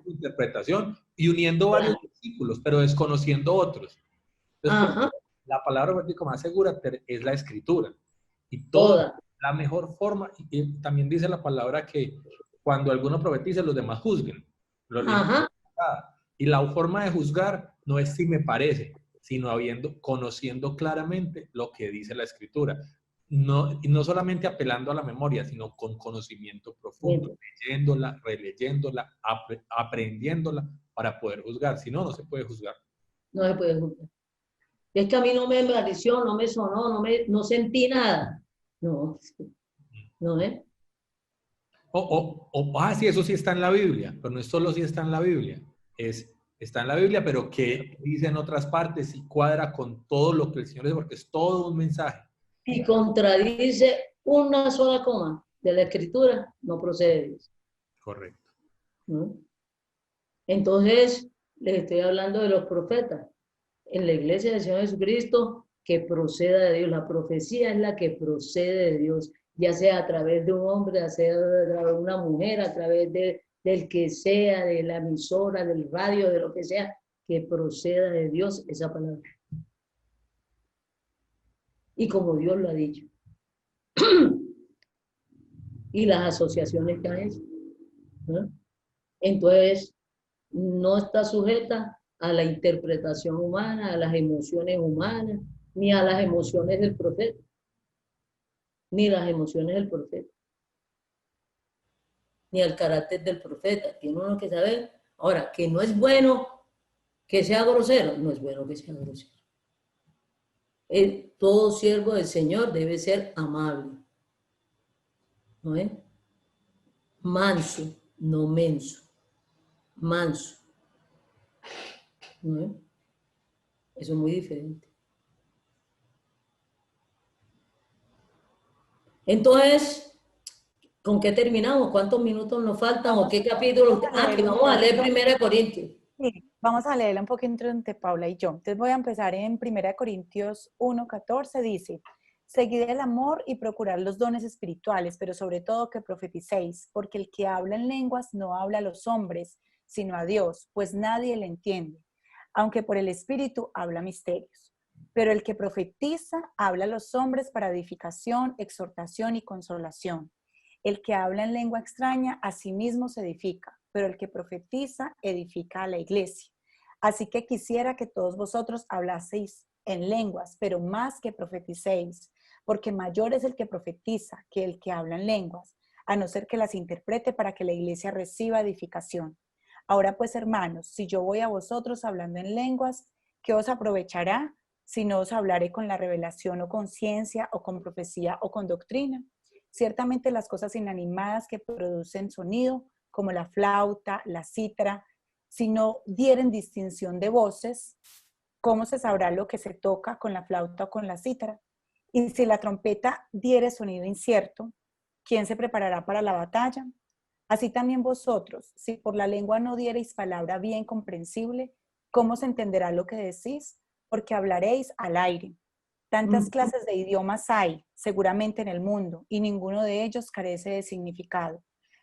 interpretación y uniendo varios versículos, pero desconociendo otros. Entonces, la palabra profética más segura es la Escritura. Y toda la mejor forma, y también dice la palabra que cuando alguno profetice, los demás juzguen. Y la forma de juzgar no es si me parece, sino conociendo claramente lo que dice la Escritura. Y no solamente apelando a la memoria, sino con conocimiento profundo, leyéndola, releyéndola, aprendiéndola para poder juzgar. Si no, no se puede juzgar. No se puede juzgar. Es que a mí no me pareció, no me sonó, no sentí nada. No, no es. Sí, eso sí está en la Biblia, pero no es solo si está en la Biblia, está en la Biblia, pero que dice en otras partes y cuadra con todo lo que el Señor dice, porque es todo un mensaje. Y contradice una sola coma de la Escritura, no procede de Dios. Correcto. ¿No? Entonces, les estoy hablando de los profetas. En la iglesia del Señor Jesucristo, que proceda de Dios. La profecía es la que procede de Dios, ya sea a través de un hombre, ya sea a través de una mujer, a través del que sea, de la emisora, del radio, de lo que sea, que proceda de Dios esa palabra. Y como Dios lo ha dicho. Y las asociaciones que han hecho. ¿No? Entonces, no está sujeta a la interpretación humana, a las emociones humanas, ni a las emociones del profeta, ni las emociones del profeta, ni al carácter del profeta. Tiene uno que saber. Ahora, que no es bueno que sea grosero, no es bueno que sea grosero. Todo siervo del Señor debe ser amable, ¿no es? Manso, no menso, manso, ¿no es? Eso es muy diferente. Entonces, ¿con qué terminamos? ¿Cuántos minutos nos faltan? ¿O qué capítulo? Que vamos a leer 1 Corintios. Sí, vamos a leerla un poquito entre Paula y yo. Entonces voy a empezar en 1 Corintios 1:14, dice: seguid el amor y procurad los dones espirituales, pero sobre todo que profeticéis, porque el que habla en lenguas no habla a los hombres, sino a Dios, pues nadie le entiende, aunque por el Espíritu habla misterios. Pero el que profetiza habla a los hombres para edificación, exhortación y consolación. El que habla en lengua extraña a sí mismo se edifica, pero el que profetiza edifica a la iglesia. Así que quisiera que todos vosotros hablaseis en lenguas, pero más que profeticéis, porque mayor es el que profetiza que el que habla en lenguas, a no ser que las interprete para que la iglesia reciba edificación. Ahora pues, hermanos, si yo voy a vosotros hablando en lenguas, ¿qué os aprovechará si no os hablaré con la revelación o con ciencia o con profecía o con doctrina? Ciertamente las cosas inanimadas que producen sonido, como la flauta, la cítara, si no dieren distinción de voces, ¿cómo se sabrá lo que se toca con la flauta o con la cítara? Y si la trompeta diere sonido incierto, ¿quién se preparará para la batalla? Así también vosotros, si por la lengua no diereis palabra bien comprensible, ¿cómo se entenderá lo que decís? Porque hablaréis al aire. Tantas clases de idiomas hay, seguramente en el mundo, y ninguno de ellos carece de significado.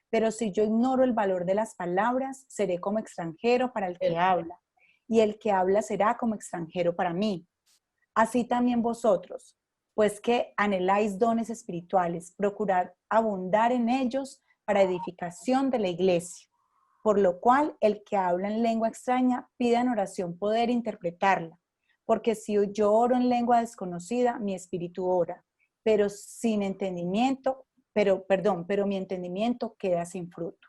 Pero si yo ignoro el valor de las palabras, seré como extranjero para el que habla, y el que habla será como extranjero para mí. Así también vosotros, pues que anheláis dones espirituales, procurad abundar en ellos para edificación de la iglesia. Por lo cual, el que habla en lengua extraña, pida en oración poder interpretarla. Porque si yo oro en lengua desconocida, mi espíritu ora, pero sin entendimiento, pero mi entendimiento queda sin fruto.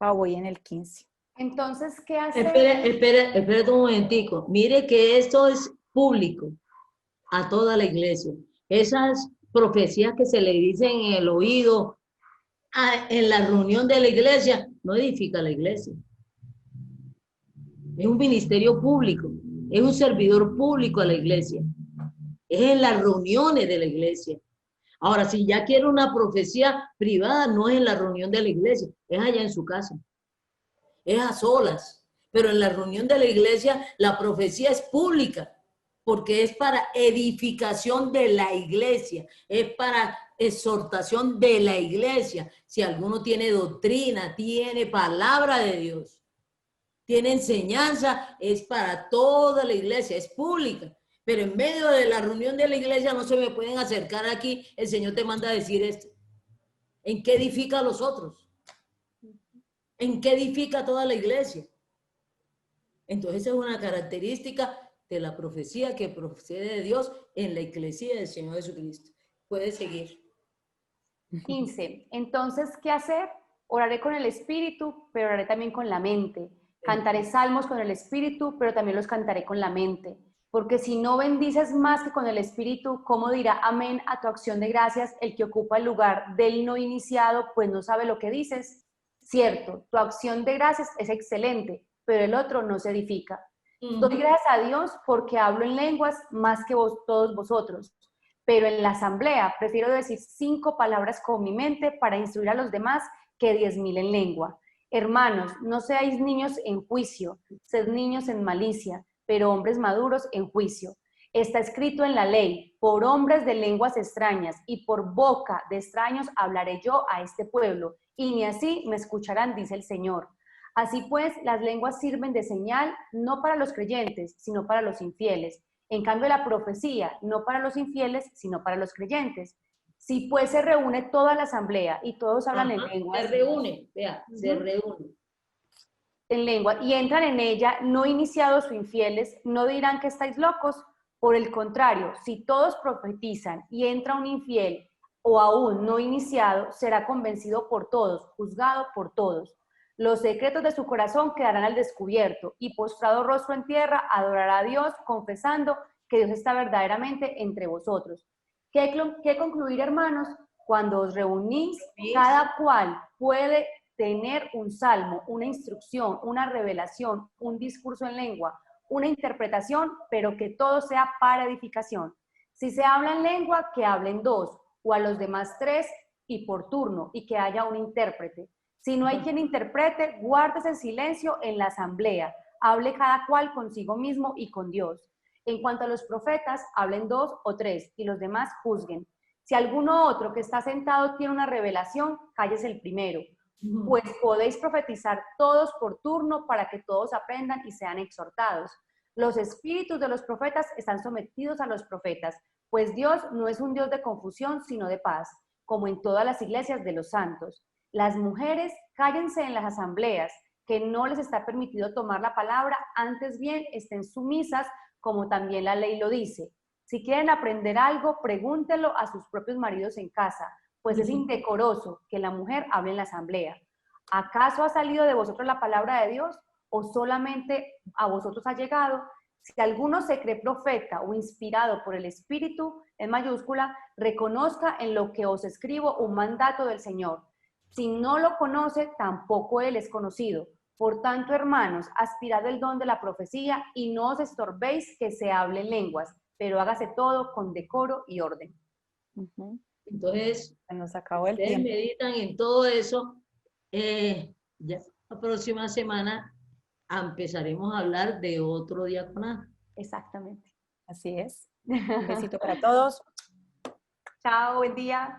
Voy en el 15. Entonces, ¿qué hace? Espera un momentico. Mire que esto es público a toda la iglesia. Esas profecías que se le dicen en el oído, en la reunión de la iglesia, no edifica la iglesia. Es un ministerio público, es un servidor público a la iglesia. Es en las reuniones de la iglesia. Ahora, si ya quiere una profecía privada, no es en la reunión de la iglesia, es allá en su casa. Es a solas. Pero en la reunión de la iglesia, la profecía es pública, porque es para edificación de la iglesia, es para exhortación de la iglesia. Si alguno tiene doctrina, tiene palabra de Dios, tiene enseñanza, es para toda la iglesia, es pública. Pero en medio de la reunión de la iglesia no se me pueden acercar aquí, el Señor te manda a decir esto. ¿En qué edifica a los otros? ¿En qué edifica toda la iglesia? Entonces esa es una característica de la profecía que procede de Dios en la iglesia del Señor Jesucristo. Puede seguir. 15. Entonces, ¿qué hacer? Oraré con el espíritu, pero oraré también con la mente. Cantaré salmos con el espíritu, pero también los cantaré con la mente. Porque si no bendices más que con el espíritu, ¿cómo dirá amén a tu acción de gracias el que ocupa el lugar del no iniciado, pues no sabe lo que dices? Cierto, tu acción de gracias es excelente, pero el otro no se edifica. Doy gracias a Dios porque hablo en lenguas más que todos vosotros, pero en la asamblea prefiero decir 5 palabras con mi mente para instruir a los demás que 10,000 en lengua. Hermanos, no seáis niños en juicio, sed niños en malicia, pero hombres maduros en juicio. Está escrito en la ley, por hombres de lenguas extrañas y por boca de extraños hablaré yo a este pueblo, y ni así me escucharán, dice el Señor. Así pues, las lenguas sirven de señal no para los creyentes, sino para los infieles. En cambio, la profecía, no para los infieles, sino para los creyentes. Si pues se reúne toda la asamblea y todos hablan en lenguas. Se reúne, vea, se reúne. En lengua y entran en ella no iniciados o infieles, no dirán que estáis locos, Por el contrario, si todos profetizan y entra un infiel o aún no iniciado, será convencido por todos, juzgado por todos. Los secretos de su corazón quedarán al descubierto y postrado rostro en tierra adorará a Dios, confesando que Dios está verdaderamente entre vosotros. ¿Qué concluir, hermanos? Cuando os reunís, cada cual puede tener un salmo, una instrucción, una revelación, un discurso en lengua, una interpretación, pero que todo sea para edificación. Si se habla en lengua, que hablen dos, o a los demás tres, y por turno, y que haya un intérprete. Si no hay quien interprete, guárdese en silencio en la asamblea, hable cada cual consigo mismo y con Dios. En cuanto a los profetas, hablen dos o tres, y los demás juzguen. Si alguno otro que está sentado tiene una revelación, cállese el primero, pues podéis profetizar todos por turno para que todos aprendan y sean exhortados. Los espíritus de los profetas están sometidos a los profetas, pues Dios no es un Dios de confusión, sino de paz, como en todas las iglesias de los santos. Las mujeres, cállense en las asambleas, que no les está permitido tomar la palabra, antes bien estén sumisas, como también la ley lo dice. Si quieren aprender algo, pregúntenlo a sus propios maridos en casa, pues es indecoroso que la mujer hable en la asamblea. ¿Acaso ha salido de vosotros la palabra de Dios o solamente a vosotros ha llegado? Si alguno se cree profeta o inspirado por el Espíritu, en mayúscula, reconozca en lo que os escribo un mandato del Señor. Si no lo conoce, tampoco él es conocido. Por tanto, hermanos, aspirad el don de la profecía y no os estorbéis que se hable en lenguas, pero hágase todo con decoro y orden. Entonces, se nos acabó el ustedes tiempo. meditan en todo eso. Ya la próxima semana empezaremos a hablar de otro diaconato. Exactamente. Así es. Un besito para todos. Chao, buen día.